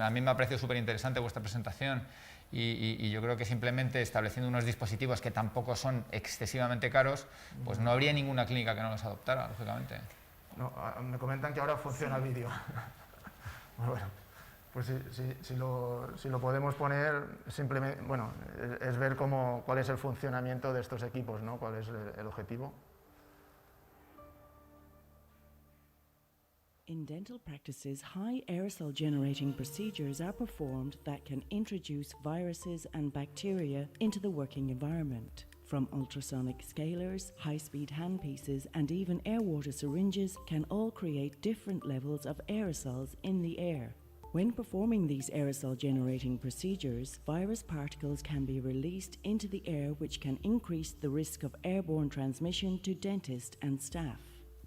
a mí me ha parecido súper interesante vuestra presentación y yo creo que simplemente estableciendo unos dispositivos que tampoco son excesivamente caros, pues no habría ninguna clínica que no los adoptara, lógicamente. No, me comentan que ahora funciona el vídeo. Bueno, pues si lo podemos poner, simplemente, bueno, es ver cuál es el funcionamiento de estos equipos, ¿no? Cuál es el objetivo. In dental practices, high aerosol generating procedures are performed that can introduce viruses and bacteria into the working environment. From ultrasonic scalers, high-speed handpieces, and even air-water syringes can all create different levels of aerosols in the air. When performing these aerosol-generating procedures, virus particles can be released into the air, which can increase the risk of airborne transmission to dentist and staff.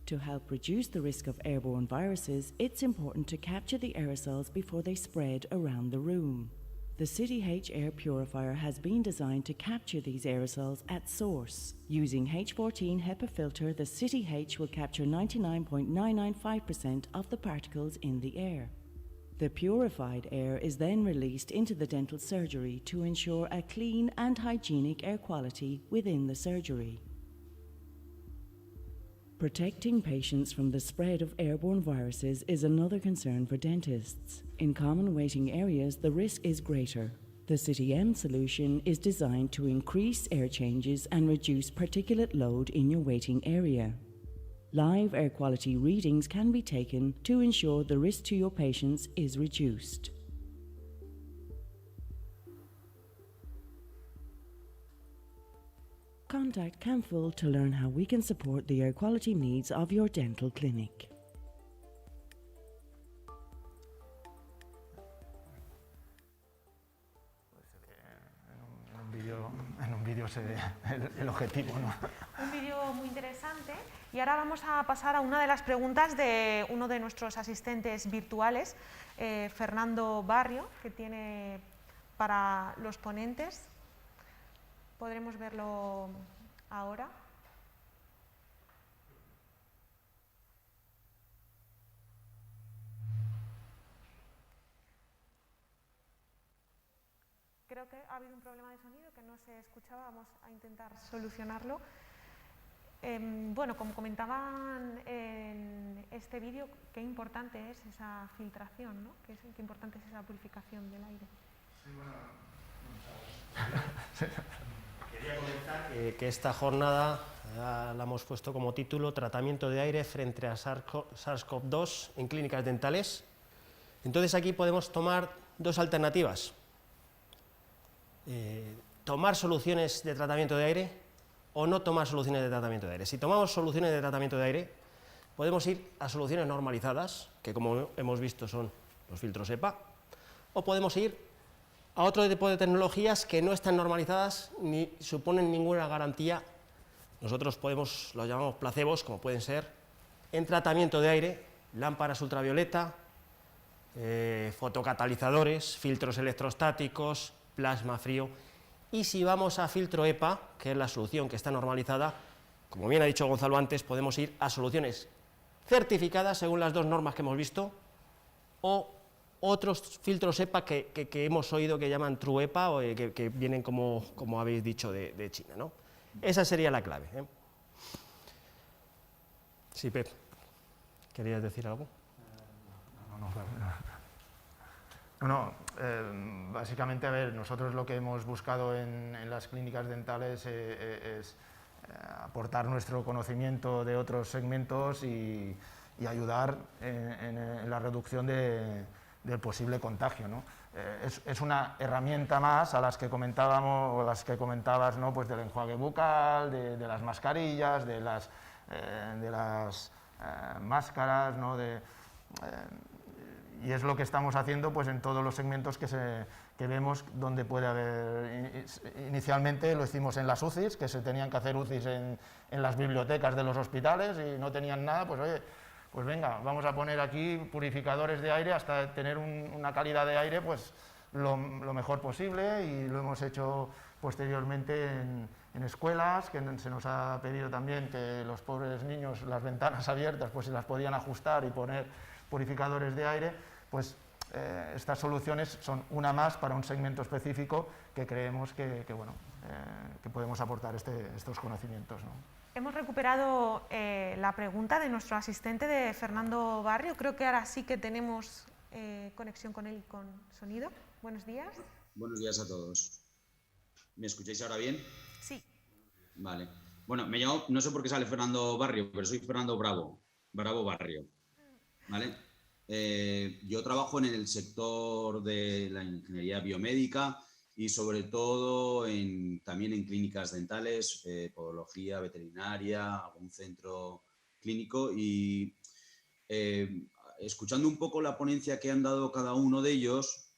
To help reduce the risk of airborne viruses, it's important to capture the aerosols before they spread around the room. The CityH air purifier has been designed to capture these aerosols at source. Using H14 HEPA filter, the CityH will capture 99.995% of the particles in the air. The purified air is then released into the dental surgery to ensure a clean and hygienic air quality within the surgery. Protecting patients from the spread of airborne viruses is another concern for dentists. In common waiting areas, the risk is greater. The CityM solution is designed to increase air changes and reduce particulate load in your waiting area. Live air quality readings can be taken to ensure the risk to your patients is reduced. Contact Camfil to learn how we can support the air quality needs of your dental clinic. En un vídeo se ve el objetivo, ¿no? Un vídeo muy interesante. Y ahora vamos a pasar a una de las preguntas de uno de nuestros asistentes virtuales, Fernando Barrio, que tiene para los ponentes. Podremos verlo ahora. Creo que ha habido un problema de sonido que no se escuchaba, vamos a intentar solucionarlo. Bueno, como comentaban en este vídeo, qué importante es esa filtración, ¿no? Qué importante es esa purificación del aire. Sí, bueno, quería comentar que esta jornada la hemos puesto como título Tratamiento de aire frente a SARS-CoV-2 en clínicas dentales. Entonces aquí podemos tomar dos alternativas. Tomar soluciones de tratamiento de aire o no tomar soluciones de tratamiento de aire. Si tomamos soluciones de tratamiento de aire, podemos ir a soluciones normalizadas, que como hemos visto son los filtros EPA, o podemos ir a otro tipo de tecnologías que no están normalizadas ni suponen ninguna garantía. Nosotros los llamamos placebos, como pueden ser en tratamiento de aire, lámparas ultravioleta, fotocatalizadores, filtros electrostáticos, plasma frío. Y si vamos a filtro EPA, que es la solución que está normalizada, como bien ha dicho Gonzalo antes, podemos ir a soluciones certificadas según las dos normas que hemos visto, o otros filtros EPA que hemos oído que llaman True EPA, o que vienen, como habéis dicho, de China, ¿no? Esa sería la clave, ¿eh? Sí, Pep, ¿querías decir algo? Básicamente, a ver, nosotros lo que hemos buscado en las clínicas dentales es aportar nuestro conocimiento de otros segmentos y ayudar en la reducción del posible contagio, ¿no? Es una herramienta más a las que comentábamos, o las que comentabas, ¿no? Pues del enjuague bucal, de las mascarillas, de las máscaras, ¿no? Y es lo que estamos haciendo, pues, en todos los segmentos que vemos donde puede haber. Inicialmente lo hicimos en las UCIs, que se tenían que hacer UCIs en las bibliotecas de los hospitales y no tenían nada, pues oye, pues venga, vamos a poner aquí purificadores de aire hasta tener una calidad de aire pues lo mejor posible, y lo hemos hecho posteriormente en escuelas, que se nos ha pedido también que los pobres niños, las ventanas abiertas, pues si las podían ajustar y poner purificadores de aire, pues estas soluciones son una más para un segmento específico que creemos que podemos aportar estos conocimientos, ¿no? Hemos recuperado la pregunta de nuestro asistente, de Fernando Barrio. Creo que ahora sí que tenemos conexión con él y con sonido. Buenos días. Buenos días a todos. ¿Me escucháis ahora bien? Sí. Vale. Bueno, me llamo, no sé por qué sale Fernando Barrio, pero soy Fernando Bravo Barrio. ¿Vale? Yo trabajo en el sector de la ingeniería biomédica y sobre todo también en clínicas dentales, podología, veterinaria, algún centro clínico, y escuchando un poco la ponencia que han dado cada uno de ellos,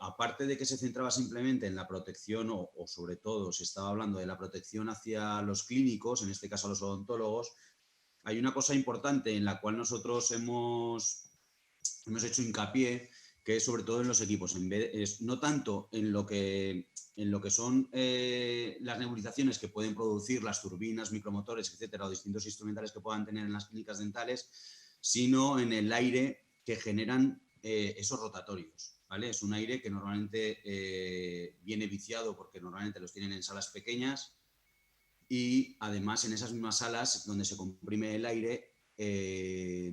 aparte de que se centraba simplemente en la protección o sobre todo se estaba hablando de la protección hacia los clínicos, en este caso a los odontólogos, hay una cosa importante en la cual nosotros hemos hecho hincapié, que es sobre todo en los equipos, no tanto en lo que son las nebulizaciones que pueden producir las turbinas, micromotores, etcétera, o distintos instrumentales que puedan tener en las clínicas dentales, sino en el aire que generan esos rotatorios, ¿vale? Es un aire que normalmente viene viciado porque normalmente los tienen en salas pequeñas, y además en esas mismas salas donde se comprime el aire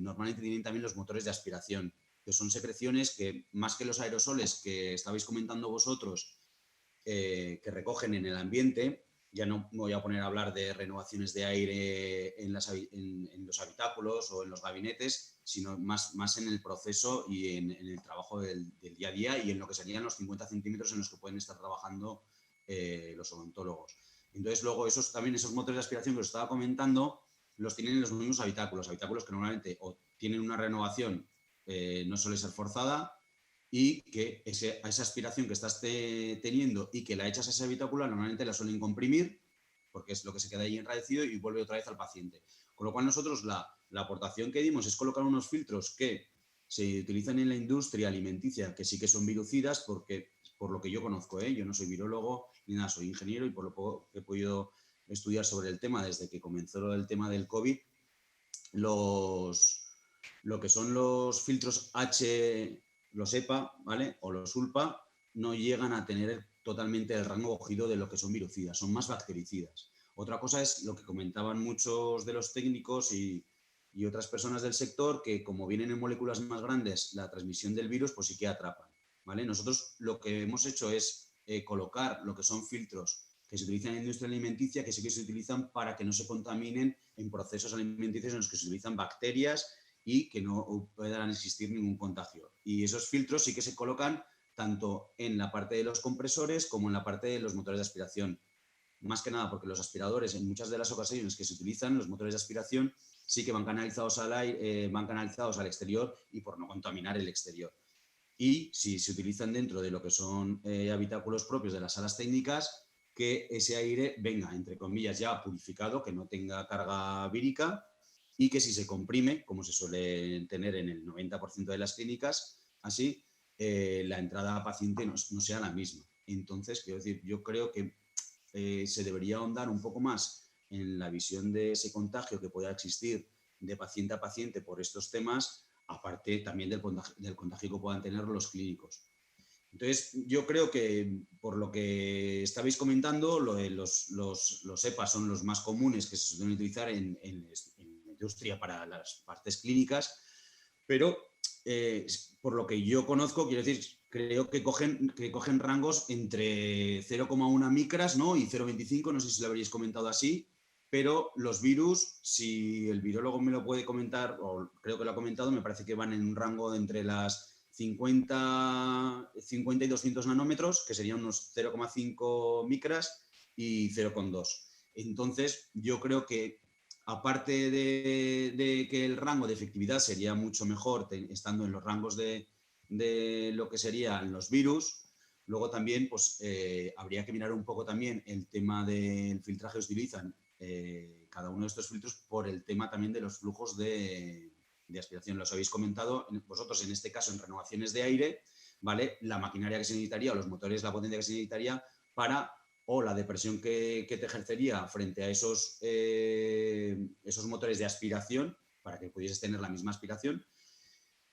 normalmente tienen también los motores de aspiración, que son secreciones que, más que los aerosoles que estabais comentando vosotros, que recogen en el ambiente, ya no me voy a poner a hablar de renovaciones de aire en los habitáculos o en los gabinetes, sino más en el proceso y en el trabajo del día a día, y en lo que serían los 50 centímetros en los que pueden estar trabajando los odontólogos. Entonces, luego esos motores de aspiración que os estaba comentando los tienen en los mismos habitáculos que normalmente o tienen una renovación no suele ser forzada, y que esa aspiración que estás teniendo y que la echas a ese habitáculo normalmente la suelen comprimir, porque es lo que se queda ahí enrarecido y vuelve otra vez al paciente. Con lo cual nosotros la aportación que dimos es colocar unos filtros que se utilizan en la industria alimenticia, que sí que son virucidas, porque por lo que yo conozco, yo no soy virólogo ni nada, soy ingeniero, y por lo poco que he podido estudiar sobre el tema desde que comenzó el tema del COVID, lo que son los filtros los EPA, ¿vale? O los ULPA, no llegan a tener totalmente el rango cogido de lo que son virucidas, son más bactericidas. Otra cosa es lo que comentaban muchos de los técnicos y otras personas del sector, que como vienen en moléculas más grandes, la transmisión del virus pues sí que atrapan, ¿vale? Nosotros lo que hemos hecho es colocar lo que son filtros que se utilizan en la industria alimenticia, que sí que se utilizan para que no se contaminen en procesos alimenticios en los que se utilizan bacterias y que no puedan existir ningún contagio. Y esos filtros sí que se colocan tanto en la parte de los compresores como en la parte de los motores de aspiración. Más que nada porque los aspiradores, en muchas de las ocasiones que se utilizan, los motores de aspiración sí que van canalizados al aire, van canalizados al exterior, y por no contaminar el exterior. y si se utilizan dentro de lo que son habitáculos propios de las salas técnicas, que ese aire venga, entre comillas, ya purificado, que no tenga carga vírica, y que si se comprime, como se suele tener en el 90% de las clínicas, así la entrada a paciente no sea la misma. Entonces, quiero decir, yo creo que se debería ahondar un poco más en la visión de ese contagio que pueda existir de paciente a paciente por estos temas, aparte también del contagio que puedan tener los clínicos. Entonces, yo creo que por lo que estabais comentando, los EPA son los más comunes que se suelen utilizar en la industria para las partes clínicas, pero por lo que yo conozco, quiero decir, creo que cogen rangos entre 0,1 micras, ¿no? Y 0,25, no sé si lo habréis comentado así, pero los virus, si el virólogo me lo puede comentar, o creo que lo ha comentado, me parece que van en un rango de entre las 50 y 200 nanómetros, que serían unos 0,5 micras y 0,2. Entonces, yo creo que aparte de que el rango de efectividad sería mucho mejor estando en los rangos de lo que serían los virus, luego también pues, habría que mirar un poco también el tema del filtraje que utilizan cada uno de estos filtros por el tema también de los flujos de aspiración. Los habéis comentado vosotros, en este caso en renovaciones de aire, ¿vale? La maquinaria que se necesitaría o los motores, la potencia que se necesitaría para, o la depresión que te ejercería frente a esos motores de aspiración para que pudieses tener la misma aspiración.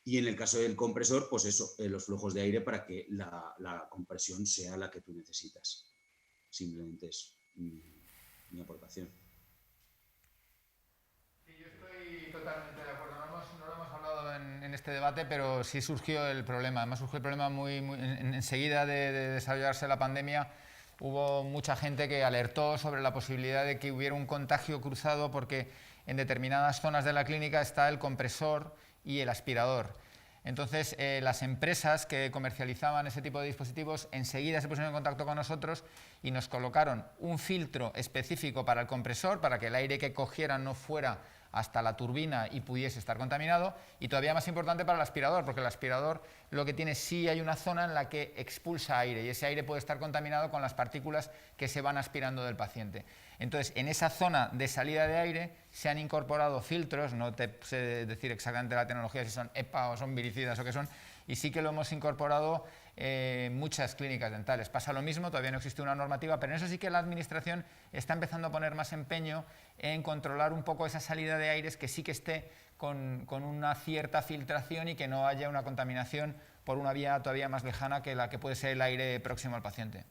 Y en el caso del compresor, pues eso, los flujos de aire para que la compresión sea la que tú necesitas. Simplemente es mi aportación. Sí, yo estoy totalmente de acuerdo. No lo hemos hablado en este debate, pero sí surgió el problema. Además surgió el problema muy enseguida de desarrollarse la pandemia. Hubo mucha gente que alertó sobre la posibilidad de que hubiera un contagio cruzado porque en determinadas zonas de la clínica está el compresor y el aspirador. Entonces, las empresas que comercializaban ese tipo de dispositivos enseguida se pusieron en contacto con nosotros y nos colocaron un filtro específico para el compresor, para que el aire que cogieran no fuera hasta la turbina y pudiese estar contaminado, y todavía más importante para el aspirador, porque el aspirador lo que tiene, sí hay una zona en la que expulsa aire y ese aire puede estar contaminado con las partículas que se van aspirando del paciente. Entonces, en esa zona de salida de aire se han incorporado filtros, no te sé decir exactamente la tecnología, si son EPA o son viricidas o qué son, y sí que lo hemos incorporado en muchas clínicas dentales. Pasa lo mismo, todavía no existe una normativa, pero en eso sí que la Administración está empezando a poner más empeño en controlar un poco esa salida de aires, que sí que esté con una cierta filtración y que no haya una contaminación por una vía todavía más lejana que la que puede ser el aire próximo al paciente.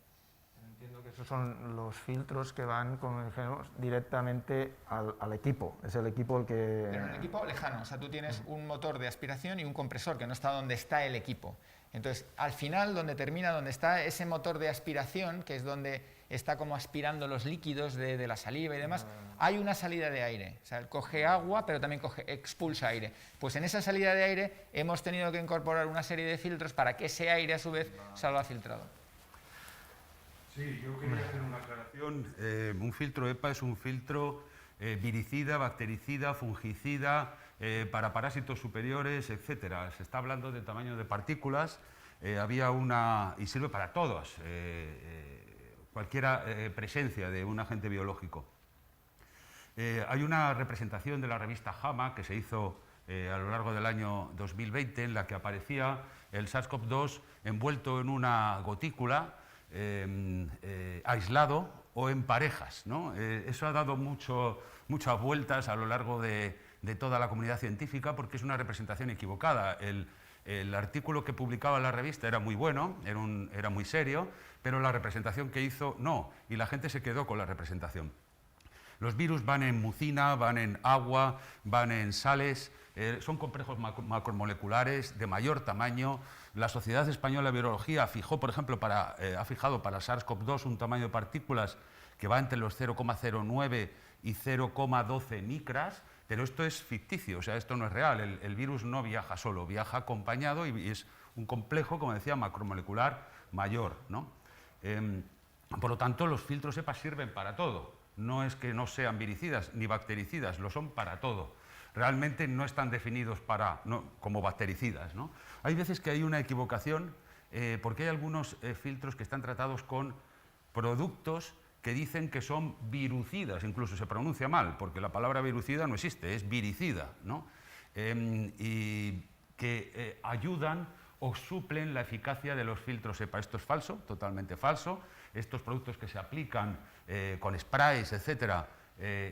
Entiendo que esos son los filtros que van, como dijimos, directamente al equipo. Es el equipo el que... Pero un equipo lejano, o sea, tú tienes un motor de aspiración y un compresor que no está donde está el equipo. Entonces, al final, donde está ese motor de aspiración, que es donde está como aspirando los líquidos de la saliva y demás, hay una salida de aire. O sea, él coge agua, pero también expulsa aire. Pues en esa salida de aire hemos tenido que incorporar una serie de filtros para que ese aire, a su vez, salga filtrado. Sí, yo quería hacer una aclaración. Un filtro EPA es un filtro viricida, bactericida, fungicida, para parásitos superiores, etcétera. Se está hablando de tamaño de partículas. Había una, y sirve para todos, cualquier presencia de un agente biológico. Hay una representación de la revista JAMA que se hizo a lo largo del año 2020 en la que aparecía el SARS-CoV-2 envuelto en una gotícula, aislado o en parejas, ¿no? Eso ha dado muchas vueltas a lo largo de toda la comunidad científica porque es una representación equivocada. El artículo que publicaba la revista era muy bueno, era muy serio, pero la representación que hizo no, y la gente se quedó con la representación. Los virus van en mucina, van en agua, van en sales, son complejos macromoleculares de mayor tamaño. La Sociedad Española de Virología fijó, por ejemplo, ha fijado para SARS-CoV-2 un tamaño de partículas que va entre los 0,09 y 0,12 micras, pero esto es ficticio, o sea, esto no es real. El virus no viaja solo, viaja acompañado y es un complejo, como decía, macromolecular mayor, ¿no? Por lo tanto, los filtros EPA sirven para todo. No es que no sean viricidas ni bactericidas, lo son para todo. realmente no están definidos como bactericidas, ¿no? Hay veces que hay una equivocación porque hay algunos filtros que están tratados con productos que dicen que son virucidas, incluso se pronuncia mal, porque la palabra virucida no existe, es viricida, ¿no? Y que ayudan o suplen la eficacia de los filtros EPA. Esto es falso, totalmente falso. Estos productos que se aplican con sprays, etcétera,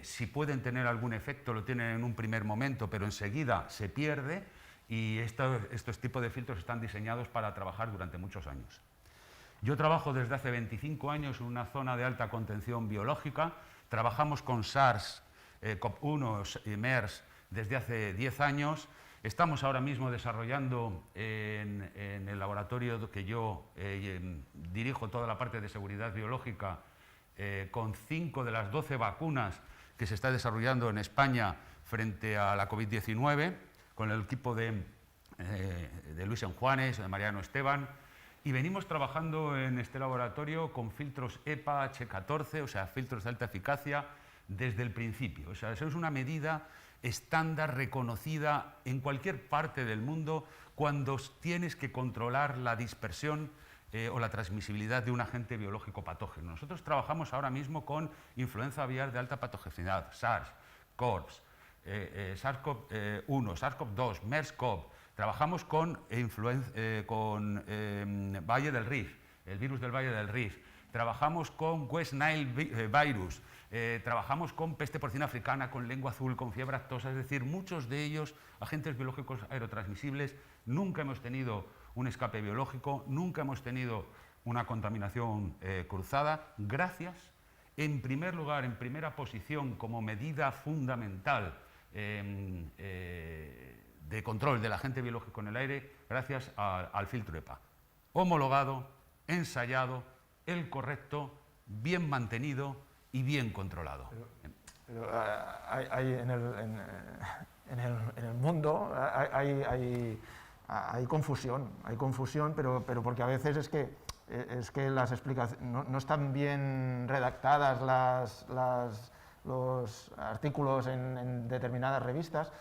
si pueden tener algún efecto, lo tienen en un primer momento, pero enseguida se pierde, y estos tipos de filtros están diseñados para trabajar durante muchos años. Yo trabajo desde hace 25 años en una zona de alta contención biológica. Trabajamos con SARS, CoV-1 y MERS desde hace 10 años. Estamos ahora mismo desarrollando en el laboratorio que yo dirijo toda la parte de seguridad biológica con 5 de las 12 vacunas que se está desarrollando en España frente a la COVID-19, con el equipo de Luis Enjuanes, de Mariano Esteban, y venimos trabajando en este laboratorio con filtros EPA H14, o sea, filtros de alta eficacia, desde el principio. O sea, eso es una medida estándar reconocida en cualquier parte del mundo cuando tienes que controlar la dispersión o la transmisibilidad de un agente biológico patógeno. Nosotros trabajamos ahora mismo con influenza aviar de alta patogenicidad, SARS, CoRS, SARS-CoV-1, SARS-CoV-2, MERS-CoV. Trabajamos con Valle del Rift, el virus del Valle del Rift. Trabajamos con West Nile virus. Trabajamos con peste porcina africana, con lengua azul, con fiebre aftosa, es decir, muchos de ellos agentes biológicos aerotransmisibles. Nunca hemos tenido un escape biológico, nunca hemos tenido una contaminación cruzada, gracias, en primer lugar, en primera posición, como medida fundamental de control del agente biológico en el aire, gracias al filtro EPA. Homologado, ensayado, el correcto, bien mantenido y bien controlado. Pero hay en el mundo hay confusión, pero porque a veces es que las explicaciones no están bien redactadas los artículos en determinadas revistas,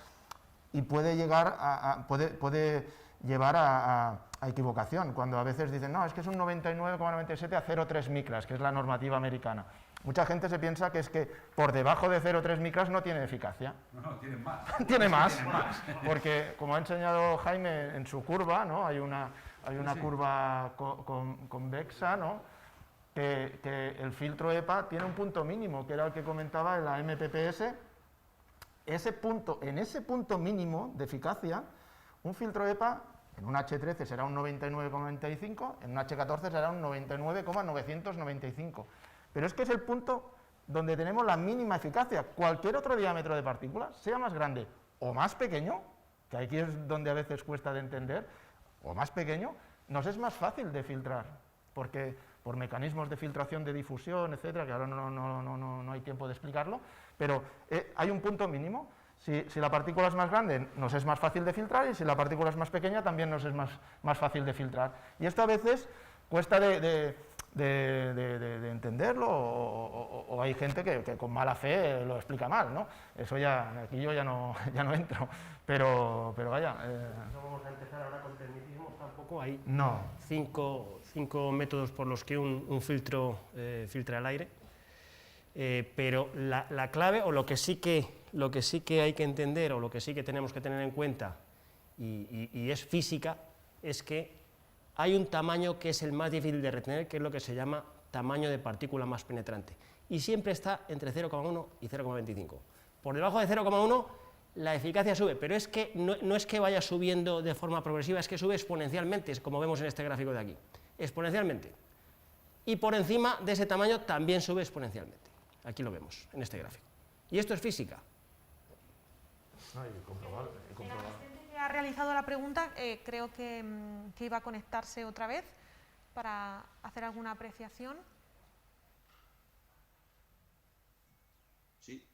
y puede llegar puede llevar a equivocación, cuando a veces dicen, no, es que es un 99,97 a 0,3 micras, que es la normativa americana. Mucha gente se piensa que es que por debajo de 0,3 micras no tiene eficacia. No, tiene más. Tiene más, porque como ha enseñado Jaime en su curva, ¿no? Hay una curva convexa, ¿no? Que el filtro EPA tiene un punto mínimo, que era el que comentaba en la MPPS. En ese punto mínimo de eficacia, un filtro EPA en un H13 será un 99,95, en un H14 será un 99,995. Pero es que es el punto donde tenemos la mínima eficacia. Cualquier otro diámetro de partícula, sea más grande o más pequeño, que aquí es donde a veces cuesta de entender, o más pequeño, nos es más fácil de filtrar, porque por mecanismos de filtración, de difusión, etcétera, que ahora no hay tiempo de explicarlo, pero hay un punto mínimo. Si la partícula es más grande, nos es más fácil de filtrar, y si la partícula es más pequeña, también nos es más fácil de filtrar. Y esto a veces cuesta de entenderlo, o hay gente que con mala fe lo explica mal, ¿no? Eso aquí yo ya no entro, pero vaya. No vamos a empezar ahora con tecnicismos tampoco. Hay no. cinco métodos por los que un filtro filtra el aire, pero la clave, o lo que sí que hay que entender, o lo que sí que tenemos que tener en cuenta, y es física, es que hay un tamaño que es el más difícil de retener, que es lo que se llama tamaño de partícula más penetrante, y siempre está entre 0,1 y 0,25. Por debajo de 0,1 la eficacia sube, pero es que no es que vaya subiendo de forma progresiva, es que sube exponencialmente, como vemos en este gráfico de aquí, exponencialmente. Y por encima de ese tamaño también sube exponencialmente. Aquí lo vemos, en este gráfico. Y esto es física. El asistente que ha realizado la pregunta creo que iba a conectarse otra vez para hacer alguna apreciación. Sí,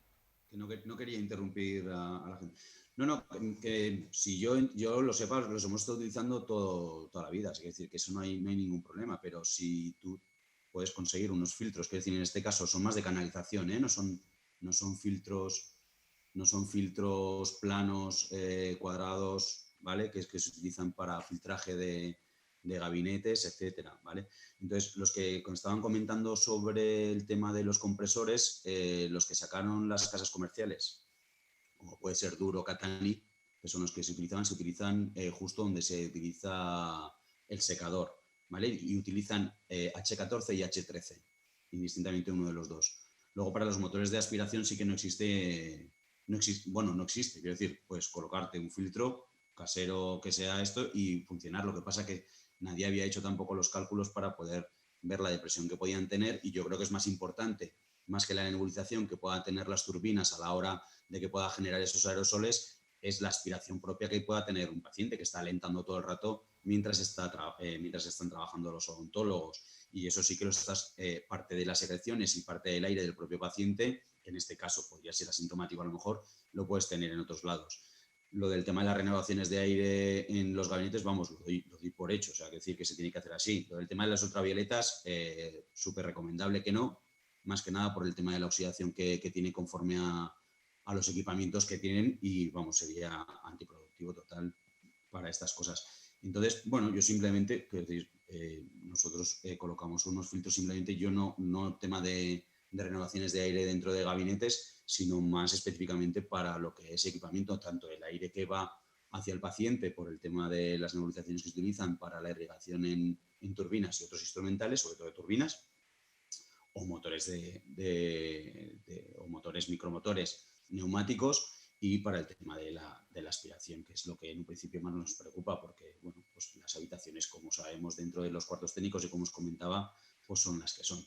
que no quería interrumpir a la gente. No, que si yo lo sepa, los hemos estado utilizando toda la vida, es decir, que eso no hay ningún problema, pero si tú puedes conseguir unos filtros, que es decir, en este caso son más de canalización, no son filtros no son filtros planos, cuadrados, ¿vale? Que se utilizan para filtraje de gabinetes, etcétera, ¿vale? Entonces, los que estaban comentando sobre el tema de los compresores, los que sacaron las casas comerciales, como puede ser Duro, Catani, que son los que se utilizan justo donde se utiliza el secador, ¿vale? Y utilizan H14 y H13, indistintamente uno de los dos. Luego, para los motores de aspiración sí que no existe, quiero decir, pues colocarte un filtro casero que sea esto y funcionar. Lo que pasa que nadie había hecho tampoco los cálculos para poder ver la depresión que podían tener, y yo creo que es más importante, más que la nebulización que puedan tener las turbinas a la hora de que pueda generar esos aerosoles, es la aspiración propia que pueda tener un paciente que está alentando todo el rato mientras están trabajando los odontólogos. Y eso sí que parte de las secreciones y parte del aire del propio paciente, que en este caso podría ser asintomático a lo mejor, lo puedes tener en otros lados. Lo del tema de las renovaciones de aire en los gabinetes, vamos, lo doy por hecho, o sea, decir que se tiene que hacer así. Lo del tema de las ultravioletas, súper recomendable que no, más que nada por el tema de la oxidación que tiene conforme a los equipamientos que tienen, y vamos, sería antiproductivo total para estas cosas. Entonces, bueno, yo simplemente, quiero decir, nosotros colocamos unos filtros, simplemente yo no tema de renovaciones de aire dentro de gabinetes, sino más específicamente para lo que es equipamiento, tanto el aire que va hacia el paciente por el tema de las nebulizaciones que se utilizan para la irrigación en turbinas y otros instrumentales, sobre todo de turbinas, o motores o motores, micromotores neumáticos, y para el tema de la aspiración, que es lo que en un principio más nos preocupa, porque bueno, pues las habitaciones, como sabemos, dentro de los cuartos técnicos y como os comentaba, pues son las que son.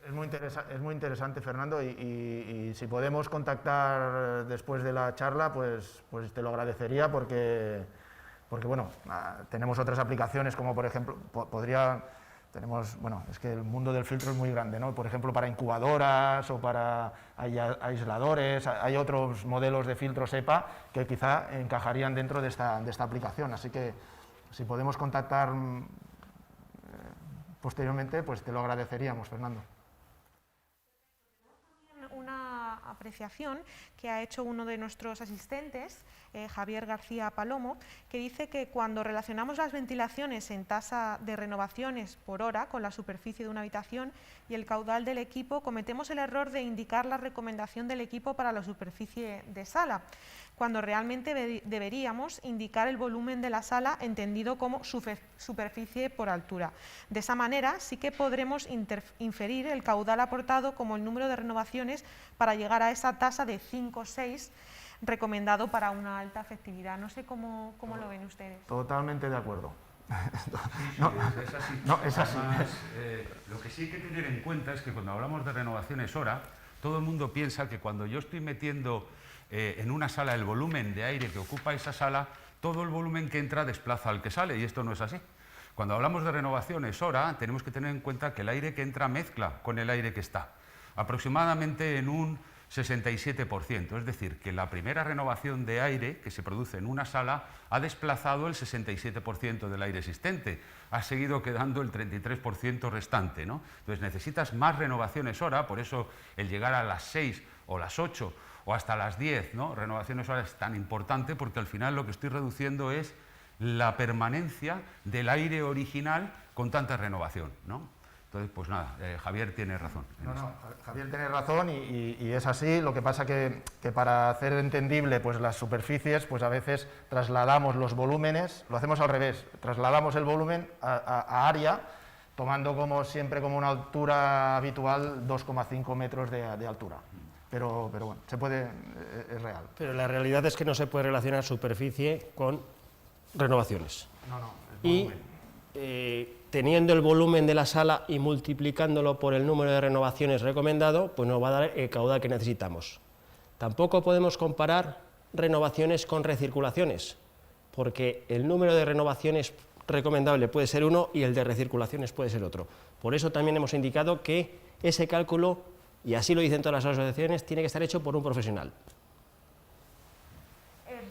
Es muy interesante, Fernando, y si podemos contactar después de la charla, pues te lo agradecería, porque bueno, tenemos otras aplicaciones, como por ejemplo, es que el mundo del filtro es muy grande, ¿no? Por ejemplo, para incubadoras o para aisladores, hay otros modelos de filtros EPA que quizá encajarían dentro de esta aplicación, así que si podemos contactar posteriormente, pues te lo agradeceríamos, Fernando. Una apreciación que ha hecho uno de nuestros asistentes, Javier García Palomo, que dice que cuando relacionamos las ventilaciones en tasa de renovaciones por hora con la superficie de una habitación y el caudal del equipo, cometemos el error de indicar la recomendación del equipo para la superficie de sala, cuando realmente deberíamos indicar el volumen de la sala entendido como superficie por altura. De esa manera sí que podremos inferir el caudal aportado como el número de renovaciones para llegar a esa tasa de 5 o 6 recomendado para una alta efectividad. No sé cómo lo ven ustedes. Totalmente de acuerdo. Es así. No, es así. Además, lo que sí hay que tener en cuenta es que cuando hablamos de renovaciones hora, todo el mundo piensa que cuando yo estoy metiendo en una sala el volumen de aire que ocupa esa sala, todo el volumen que entra desplaza al que sale, y esto no es así. Cuando hablamos de renovaciones hora, tenemos que tener en cuenta que el aire que entra mezcla con el aire que está, aproximadamente en un 67%, es decir, que la primera renovación de aire que se produce en una sala ha desplazado el 67% del aire existente, ha seguido quedando el 33% restante, ¿no? Entonces necesitas más renovaciones hora, por eso el llegar a las 6 o las 8 o hasta las 10, ¿no? Renovaciones hora es tan importante, porque al final lo que estoy reduciendo es la permanencia del aire original con tanta renovación, ¿no? Entonces, pues nada, Javier tiene razón. Javier tiene razón y es así. Lo que pasa que para hacer entendible pues, las superficies, pues a veces trasladamos los volúmenes, lo hacemos al revés, trasladamos el volumen a área, tomando como siempre como una altura habitual 2,5 metros de altura. Pero bueno, se puede, es real. Pero la realidad es que no se puede relacionar superficie con renovaciones. Y teniendo el volumen de la sala y multiplicándolo por el número de renovaciones recomendado, pues nos va a dar el caudal que necesitamos. Tampoco podemos comparar renovaciones con recirculaciones, porque el número de renovaciones recomendable puede ser uno y el de recirculaciones puede ser otro. Por eso también hemos indicado que ese cálculo, y así lo dicen todas las asociaciones, tiene que estar hecho por un profesional.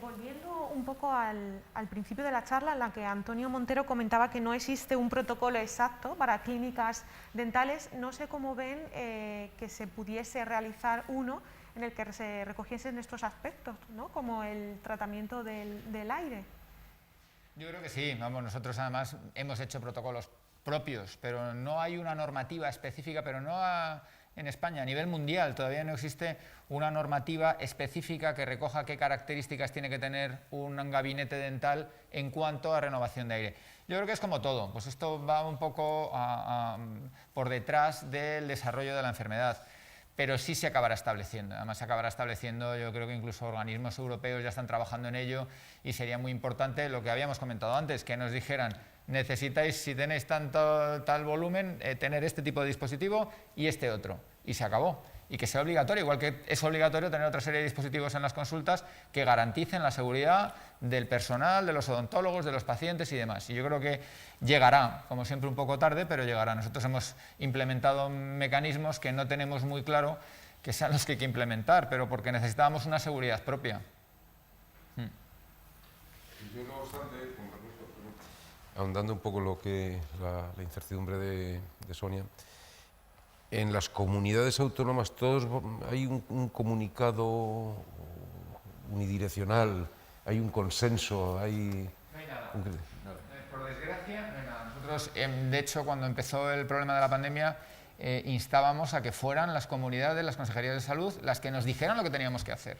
Volviendo un poco al principio de la charla en la que Antonio Montero comentaba que no existe un protocolo exacto para clínicas dentales. No sé cómo ven que se pudiese realizar uno en el que se recogiesen estos aspectos, ¿no? Como el tratamiento del aire. Yo creo que sí, vamos, nosotros además hemos hecho protocolos propios, pero no hay una normativa específica, pero no en España, a nivel mundial, todavía no existe una normativa específica que recoja qué características tiene que tener un gabinete dental en cuanto a renovación de aire. Yo creo que es como todo, pues esto va un poco por detrás del desarrollo de la enfermedad, pero sí se acabará estableciendo. Además se acabará estableciendo, yo creo que incluso organismos europeos ya están trabajando en ello y sería muy importante lo que habíamos comentado antes, que nos dijeran: necesitáis, si tenéis tal volumen, tener este tipo de dispositivo y este otro. Y se acabó. Y que sea obligatorio, igual que es obligatorio tener otra serie de dispositivos en las consultas que garanticen la seguridad del personal, de los odontólogos, de los pacientes y demás. Y yo creo que llegará, como siempre un poco tarde, pero llegará. Nosotros hemos implementado mecanismos que no tenemos muy claro que sean los que hay que implementar, pero porque necesitábamos una seguridad propia. Yo, no obstante, ahondando un poco la incertidumbre de Sonia, en las comunidades autónomas todos hay un comunicado unidireccional, hay un consenso, hay... No hay nada. Por desgracia, no hay nada. Nosotros, de hecho, cuando empezó el problema de la pandemia, instábamos a que fueran las comunidades, las consejerías de salud, las que nos dijeran lo que teníamos que hacer.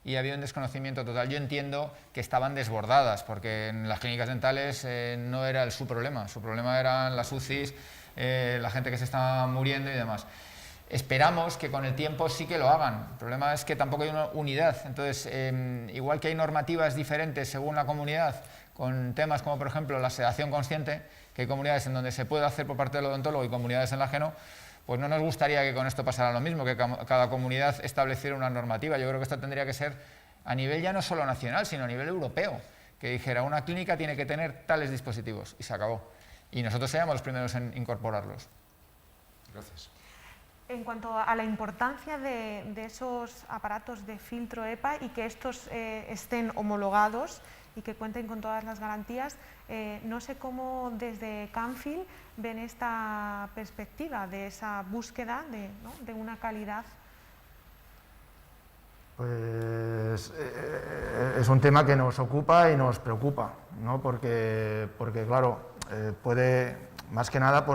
Y había un desconocimiento total. Yo entiendo que estaban desbordadas, porque en las clínicas dentales no era su problema eran las UCIs, la gente que se estaba muriendo y demás. Esperamos que con el tiempo sí que lo hagan. El problema es que tampoco hay una unidad. Entonces, igual que hay normativas diferentes según la comunidad, con temas como, por ejemplo, la sedación consciente, que hay comunidades en donde se puede hacer por parte del odontólogo y comunidades en la que no, pues no nos gustaría que con esto pasara lo mismo, que cada comunidad estableciera una normativa. Yo creo que esto tendría que ser a nivel ya no solo nacional, sino a nivel europeo, que dijera: una clínica tiene que tener tales dispositivos, y se acabó. Y nosotros seríamos los primeros en incorporarlos. Gracias. En cuanto a la importancia de esos aparatos de filtro EPA y que estos estén homologados y que cuenten con todas las garantías, no sé cómo desde Camfil ven esta perspectiva de esa búsqueda de una calidad. Pues es un tema que nos ocupa y nos preocupa, ¿no? Porque claro, puede, más que nada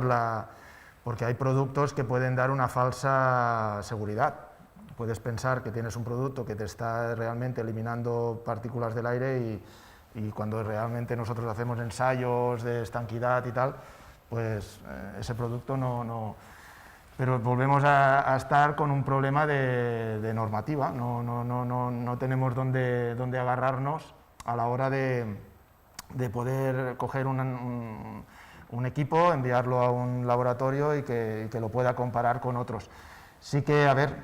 porque hay productos que pueden dar una falsa seguridad. Puedes pensar que tienes un producto que te está realmente eliminando partículas del aire y cuando realmente nosotros hacemos ensayos de estanquidad y tal, pues ese producto no. Pero volvemos a estar con un problema de normativa, no tenemos dónde agarrarnos a la hora de poder coger un equipo, enviarlo a un laboratorio y que lo pueda comparar con otros. Sí que, a ver,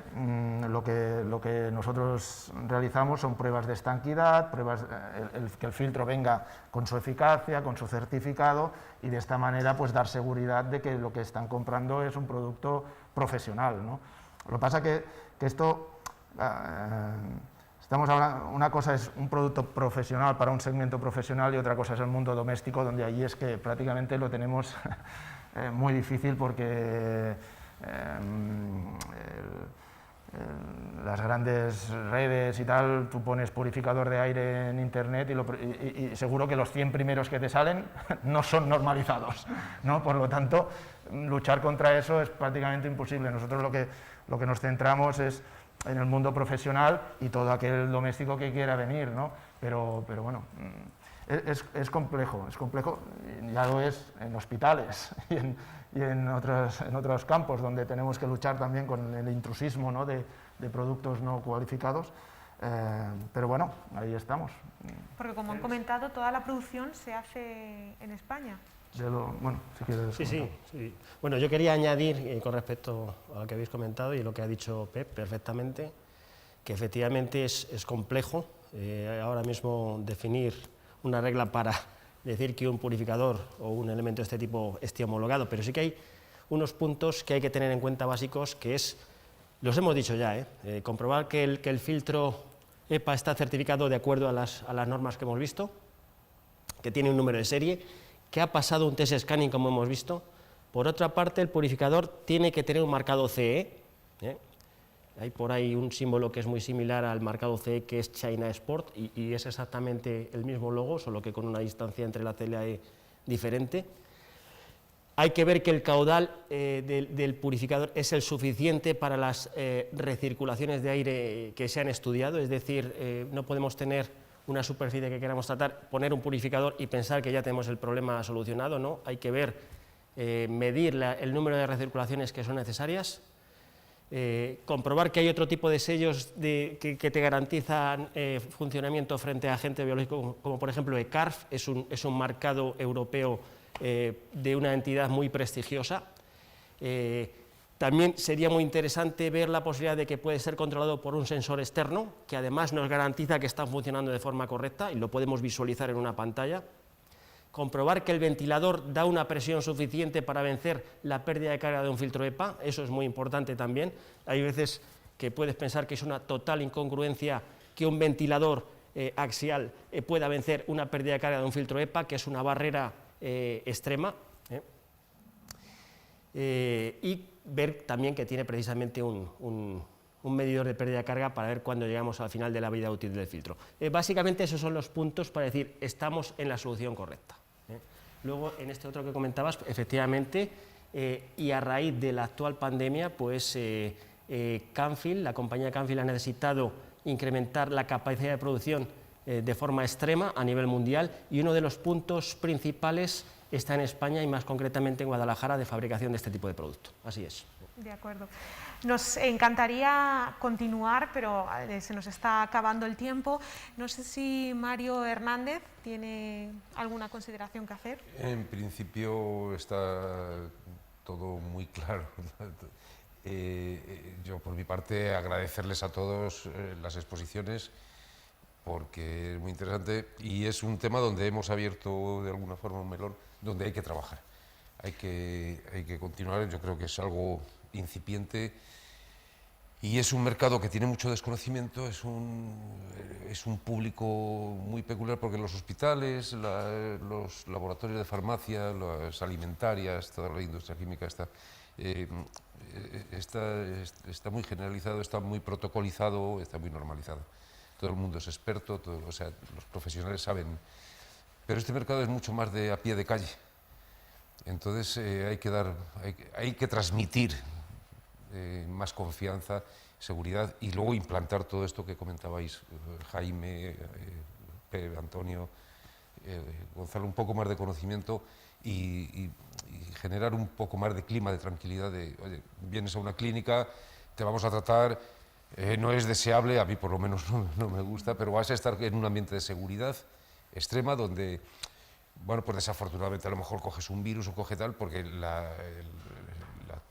lo que nosotros realizamos son pruebas de estanquidad, pruebas que el filtro venga con su eficacia, con su certificado, y de esta manera pues dar seguridad de que lo que están comprando es un producto profesional, ¿no? Lo que pasa que esto, estamos hablando, una cosa es un producto profesional para un segmento profesional y otra cosa es el mundo doméstico, donde allí es que prácticamente lo tenemos muy difícil porque las grandes redes y tal, tú pones purificador de aire en internet y seguro que los 100 primeros que te salen no son normalizados, ¿no? Por lo tanto, luchar contra eso es prácticamente imposible. Nosotros lo que nos centramos es en el mundo profesional y todo aquel doméstico que quiera venir, ¿no? Pero bueno, es complejo, ya lo es en hospitales y en otros campos donde tenemos que luchar también con el intrusismo, ¿no? de productos no cualificados, pero bueno, ahí estamos. Porque como han comentado, toda la producción se hace en España. Bueno, si quieres. Sí. Bueno, yo quería añadir con respecto a lo que habéis comentado y lo que ha dicho Pep perfectamente, que efectivamente es complejo ahora mismo definir una regla para decir que un purificador o un elemento de este tipo esté homologado, pero sí que hay unos puntos que hay que tener en cuenta básicos, que es, los hemos dicho ya, comprobar que el filtro EPA está certificado de acuerdo a las normas que hemos visto, que tiene un número de serie, que ha pasado un test scanning como hemos visto. Por otra parte, el purificador tiene que tener un marcado CE. Hay por ahí un símbolo que es muy similar al marcado CE, que es China Export, y es exactamente el mismo logo, solo que con una distancia entre la CLAE diferente. Hay que ver que el caudal del purificador es el suficiente para las recirculaciones de aire que se han estudiado, es decir, no podemos tener una superficie que queramos tratar, poner un purificador y pensar que ya tenemos el problema solucionado, ¿no? Hay que ver, medir el número de recirculaciones que son necesarias, comprobar que hay otro tipo de sellos que te garantizan funcionamiento frente a agente biológico, como por ejemplo ECARF, es un marcado europeo de una entidad muy prestigiosa. También sería muy interesante ver la posibilidad de que puede ser controlado por un sensor externo, que además nos garantiza que están funcionando de forma correcta y lo podemos visualizar en una pantalla. Comprobar que el ventilador da una presión suficiente para vencer la pérdida de carga de un filtro EPA, eso es muy importante también. Hay veces que puedes pensar que es una total incongruencia que un ventilador axial pueda vencer una pérdida de carga de un filtro EPA, que es una barrera extrema. Y ver también que tiene precisamente un medidor de pérdida de carga para ver cuándo llegamos al final de la vida útil del filtro. Básicamente esos son los puntos para decir estamos en la solución correcta. Luego, en este otro que comentabas, efectivamente, y a raíz de la actual pandemia, pues Camfil, la compañía Camfil ha necesitado incrementar la capacidad de producción de forma extrema a nivel mundial, y uno de los puntos principales está en España y más concretamente en Guadalajara, de fabricación de este tipo de producto. Así es. De acuerdo. Nos encantaría continuar, pero se nos está acabando el tiempo. No sé si Mario Hernández tiene alguna consideración que hacer. En principio está todo muy claro. Yo, por mi parte, agradecerles a todos las exposiciones, porque es muy interesante y es un tema donde hemos abierto de alguna forma un melón donde hay que trabajar. Hay que continuar, yo creo que es algo incipiente y es un mercado que tiene mucho desconocimiento, es un público muy peculiar, porque los hospitales, los laboratorios de farmacia, las alimentarias, toda la industria química está muy generalizado, está muy protocolizado, está muy normalizado. Todo el mundo es experto, o sea, los profesionales saben, pero este mercado es mucho más de a pie de calle. Entonces hay que transmitir más confianza, seguridad, y luego implantar todo esto que comentabais, Jaime, Pep, Antonio, Gonzalo, un poco más de conocimiento y generar un poco más de clima de tranquilidad. Oye, vienes a una clínica, te vamos a tratar, no es deseable, a mí por lo menos no me gusta, pero vas a estar en un ambiente de seguridad extrema donde, bueno, pues desafortunadamente a lo mejor coges un virus o coge tal, porque la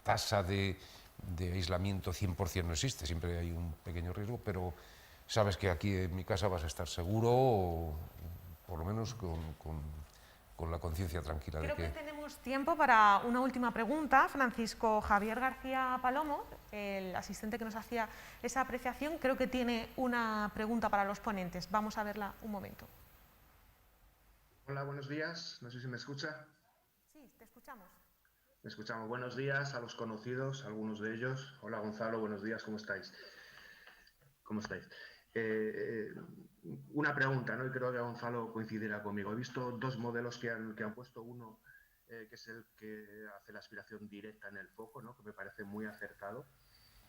tasa de aislamiento 100% no existe, siempre hay un pequeño riesgo, pero sabes que aquí en mi casa vas a estar seguro, o por lo menos con la conciencia tranquila. Creo que tenemos tiempo para una última pregunta. Francisco Javier García Palomo, el asistente que nos hacía esa apreciación, creo que tiene una pregunta para los ponentes. Vamos a verla un momento. Hola, buenos días. No sé si me escucha. Sí, te escuchamos. Me escuchamos. Buenos días a los conocidos, algunos de ellos. Hola, Gonzalo, buenos días, ¿cómo estáis? ¿Cómo estáis? Una pregunta, ¿no? Y creo que Gonzalo coincidirá conmigo. He visto dos modelos que han puesto. Uno, que es el que hace la aspiración directa en el foco, ¿no? Que me parece muy acertado,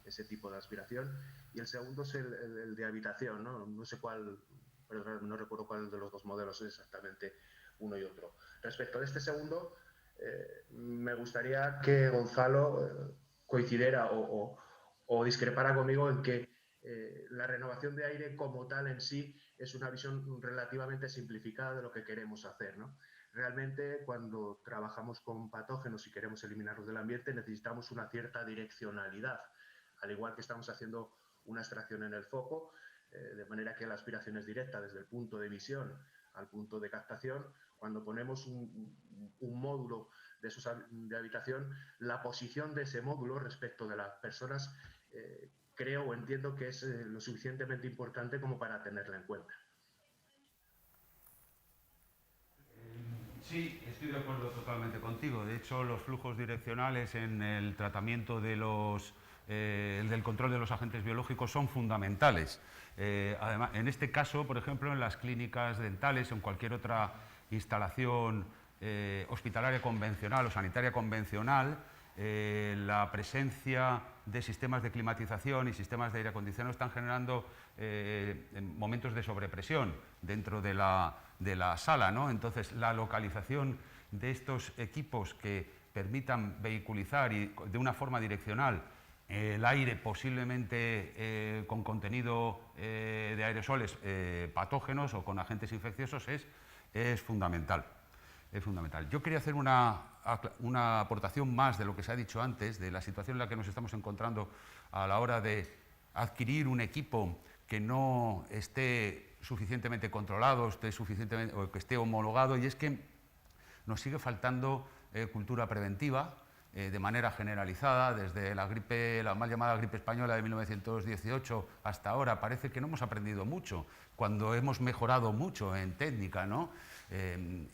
ese tipo de aspiración. Y el segundo es el de habitación, ¿no? No sé cuál, pero no recuerdo cuál de los dos modelos es exactamente uno y otro. Respecto a este segundo, me gustaría que Gonzalo coincidiera o discrepara conmigo en que la renovación de aire como tal en sí es una visión relativamente simplificada de lo que queremos hacer, ¿no? Realmente, cuando trabajamos con patógenos y queremos eliminarlos del ambiente, necesitamos una cierta direccionalidad, al igual que estamos haciendo una extracción en el foco, de manera que la aspiración es directa desde el punto de emisión al punto de captación. Cuando ponemos un módulo de habitación, la posición de ese módulo respecto de las personas creo o entiendo que es lo suficientemente importante como para tenerla en cuenta. Sí, estoy de acuerdo totalmente contigo. De hecho, los flujos direccionales en el tratamiento de del control de los agentes biológicos son fundamentales. Además, en este caso, por ejemplo, en las clínicas dentales o en cualquier otra instalación hospitalaria convencional o sanitaria convencional, la presencia de sistemas de climatización y sistemas de aire acondicionado están generando momentos de sobrepresión dentro de la sala, ¿no? Entonces, la localización de estos equipos que permitan vehiculizar y de una forma direccional el aire posiblemente con contenido de aerosoles patógenos o con agentes infecciosos es fundamental. Es fundamental. Yo quería hacer una aportación más de lo que se ha dicho antes, de la situación en la que nos estamos encontrando a la hora de adquirir un equipo que no esté suficientemente controlado, o que esté homologado, y es que nos sigue faltando cultura preventiva de manera generalizada, desde la mal llamada gripe española de 1918 hasta ahora. Parece que no hemos aprendido mucho, cuando hemos mejorado mucho en técnica, ¿no?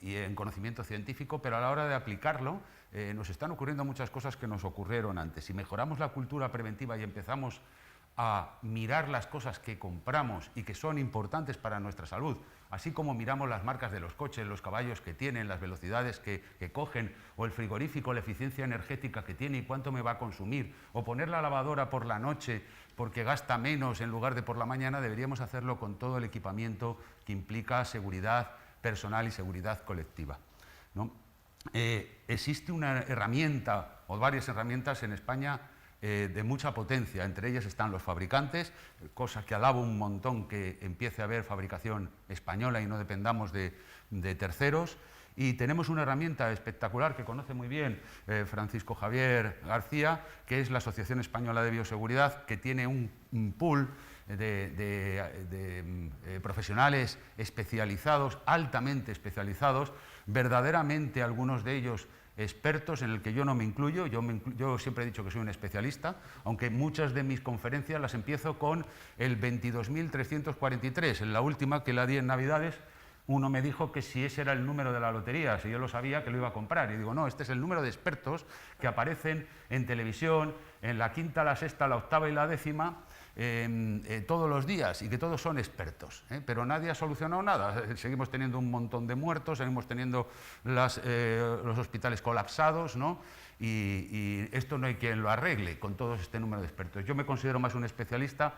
Y en conocimiento científico, pero a la hora de aplicarlo nos están ocurriendo muchas cosas que nos ocurrieron antes. Si mejoramos la cultura preventiva y empezamos a mirar las cosas que compramos y que son importantes para nuestra salud, así como miramos las marcas de los coches, los caballos que tienen, las velocidades que cogen, o el frigorífico, la eficiencia energética que tiene y cuánto me va a consumir, o poner la lavadora por la noche porque gasta menos en lugar de por la mañana, deberíamos hacerlo con todo el equipamiento que implica seguridad personal y seguridad colectiva, ¿no? Existe una herramienta o varias herramientas en España de mucha potencia, entre ellas están los fabricantes, cosa que alabo un montón que empiece a haber fabricación española y no dependamos de terceros. Y tenemos una herramienta espectacular que conoce muy bien Francisco Javier García, que es la Asociación Española de Bioseguridad, que tiene un pool de profesionales especializados, altamente especializados, verdaderamente algunos de ellos expertos, en el que yo no me incluyo. Yo siempre he dicho que soy un especialista, aunque muchas de mis conferencias las empiezo con el 22.343, en la última que la di en Navidades. Uno me dijo que si ese era el número de la lotería, si yo lo sabía, que lo iba a comprar. Y digo, no, este es el número de expertos que aparecen en televisión, en la quinta, la sexta, la octava y la décima, todos los días, y que todos son expertos, pero nadie ha solucionado nada. Seguimos teniendo un montón de muertos, seguimos teniendo los hospitales colapsados, ¿no? Y esto no hay quien lo arregle con todo este número de expertos. Yo me considero más un especialista,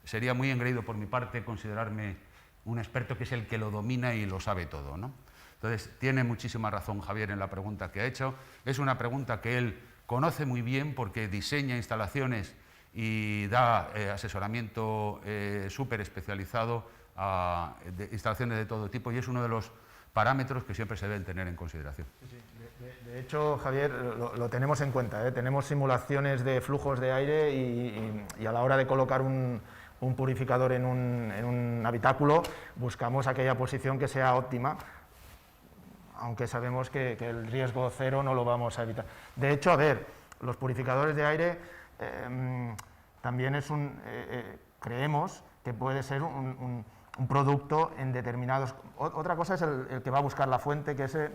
sería muy engreído por mi parte considerarme un experto que es el que lo domina y lo sabe todo, ¿no? Entonces, tiene muchísima razón Javier en la pregunta que ha hecho. Es una pregunta que él conoce muy bien porque diseña instalaciones y da asesoramiento súper especializado a instalaciones de todo tipo, y es uno de los parámetros que siempre se deben tener en consideración. Sí. De hecho, Javier, lo tenemos en cuenta, ¿eh? Tenemos simulaciones de flujos de aire y a la hora de colocar un purificador en un habitáculo buscamos aquella posición que sea óptima, aunque sabemos que el riesgo cero no lo vamos a evitar. De hecho, a ver, los purificadores de aire también creemos que puede ser un producto en determinados... Otra cosa es el que va a buscar la fuente, que ese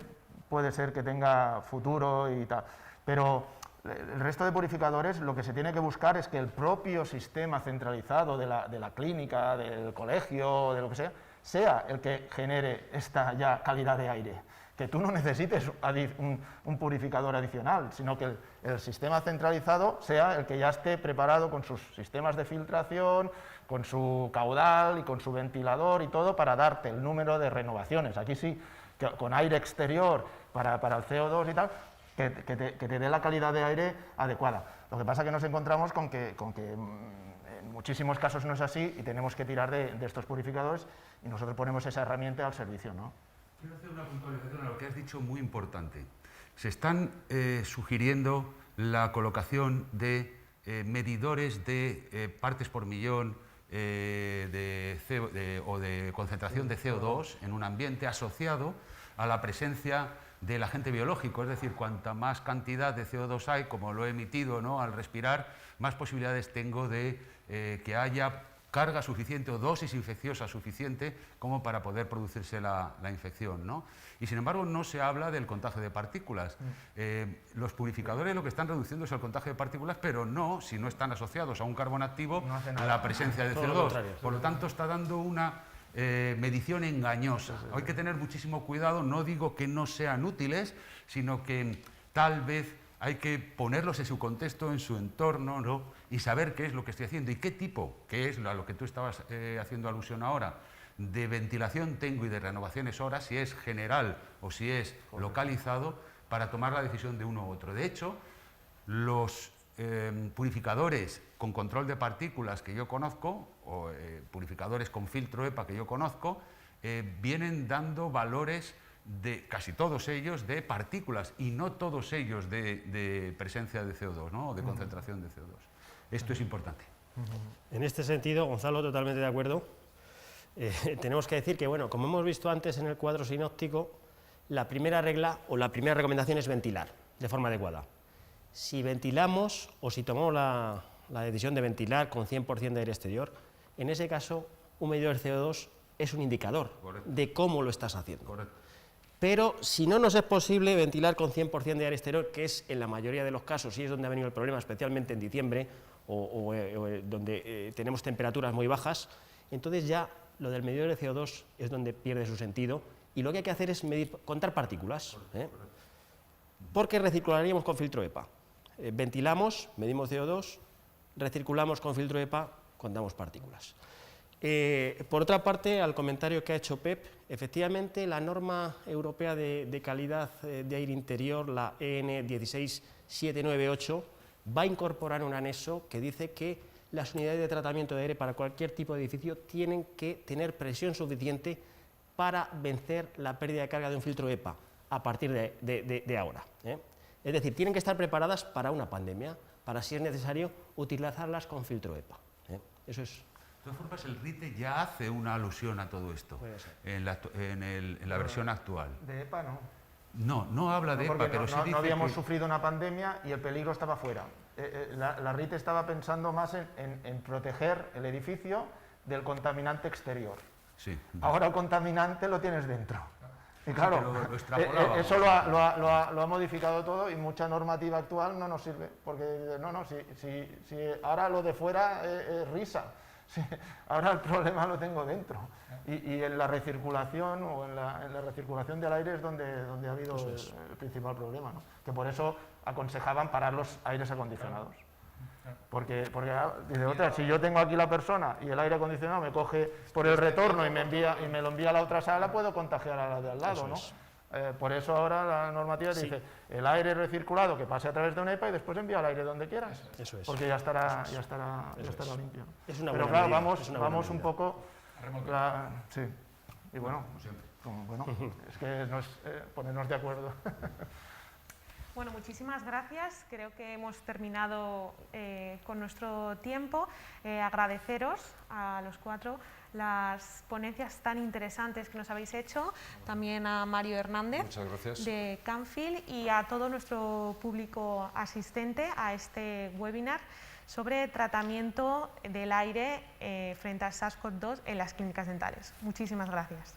puede ser que tenga futuro y tal, pero el resto de purificadores lo que se tiene que buscar es que el propio sistema centralizado de la clínica, del colegio, de lo que sea el que genere esta ya calidad de aire. Que tú no necesites un purificador adicional, sino que el sistema centralizado sea el que ya esté preparado con sus sistemas de filtración, con su caudal y con su ventilador y todo para darte el número de renovaciones. Aquí sí, que con aire exterior para el CO2 y tal, que te dé la calidad de aire adecuada. Lo que pasa es que nos encontramos con que en muchísimos casos no es así y tenemos que tirar de estos purificadores y nosotros ponemos esa herramienta al servicio, ¿no? Quiero hacer una puntualización a lo que has dicho muy importante. Se están sugiriendo la colocación de medidores de partes por millón o de concentración de CO2 en un ambiente asociado a la presencia del agente biológico, es decir, cuanta más cantidad de CO2 hay, como lo he emitido, ¿no?, al respirar, más posibilidades tengo de que haya carga suficiente o dosis infecciosa suficiente como para poder producirse la infección, ¿no? Y sin embargo no se habla del contagio de partículas. Los purificadores lo que están reduciendo es el contagio de partículas, pero no si no están asociados a un carbón activo a la presencia de CO2. Por lo tanto está dando una medición engañosa. Hay que tener muchísimo cuidado, no digo que no sean útiles, sino que tal vez hay que ponerlos en su contexto, en su entorno, ¿no?, y saber qué es lo que estoy haciendo y qué tipo, que es a lo que tú estabas haciendo alusión ahora, de ventilación tengo y de renovaciones horas, si es general o si es localizado, para tomar la decisión de uno u otro. De hecho, los purificadores con control de partículas que yo conozco, o purificadores con filtro EPA que yo conozco, vienen dando valores de casi todos ellos de partículas y no todos ellos de presencia de CO2, ¿no?, o de concentración de CO2. Esto es importante. En este sentido, Gonzalo, totalmente de acuerdo. Tenemos que decir que, bueno, como hemos visto antes en el cuadro sinóptico, la primera regla o la primera recomendación es ventilar de forma adecuada. Si ventilamos o si tomamos la decisión de ventilar con 100% de aire exterior, en ese caso un medidor de CO2 es un indicador de cómo lo estás haciendo. Correcto. Pero si no nos es posible ventilar con 100% de aire exterior, que es en la mayoría de los casos, y es donde ha venido el problema, especialmente en diciembre, o donde tenemos temperaturas muy bajas, entonces ya lo del medidor de CO2 es donde pierde su sentido, y lo que hay que hacer es contar partículas, porque recircularíamos con filtro EPA. Ventilamos, medimos CO2, recirculamos con filtro EPA, contamos partículas. Por otra parte, al comentario que ha hecho Pep, efectivamente la norma europea de calidad de aire interior, la EN 16798, va a incorporar un anexo que dice que las unidades de tratamiento de aire para cualquier tipo de edificio tienen que tener presión suficiente para vencer la pérdida de carga de un filtro EPA a partir de ahora. Es decir, tienen que estar preparadas para una pandemia, para, si es necesario, utilizarlas con filtro EPA. Eso es. De todas formas, el RITE ya hace una alusión a todo esto en la versión actual. De EPA no. No habla de EPA, pero sí dice no habíamos que... sufrido una pandemia y el peligro estaba fuera. La RITE estaba pensando más en proteger el edificio del contaminante exterior. Sí. Ahora el contaminante lo tienes dentro. Y claro, lo eso lo ha modificado todo y mucha normativa actual no nos sirve, porque si ahora lo de fuera es risa. Sí, ahora el problema lo tengo dentro y en la recirculación o en la recirculación del aire es donde ha habido el principal problema, ¿no? Que por eso aconsejaban parar los aires acondicionados. Porque dice otra, si yo tengo aquí la persona y el aire acondicionado me coge por el retorno y me lo envía a la otra sala, puedo contagiar a la de al lado, ¿no? Por eso ahora la normativa te dice el aire recirculado que pase a través de un EPA y después envía el aire donde quieras, porque ya estará limpio. Pero claro, vamos un poco... sí, y bueno, es que no es ponernos de acuerdo. Bueno, muchísimas gracias. Creo que hemos terminado con nuestro tiempo. Agradeceros a los cuatro las ponencias tan interesantes que nos habéis hecho, también a Mario Hernández de Camfil y a todo nuestro público asistente a este webinar sobre tratamiento del aire frente al SARS-CoV-2 en las clínicas dentales. Muchísimas gracias.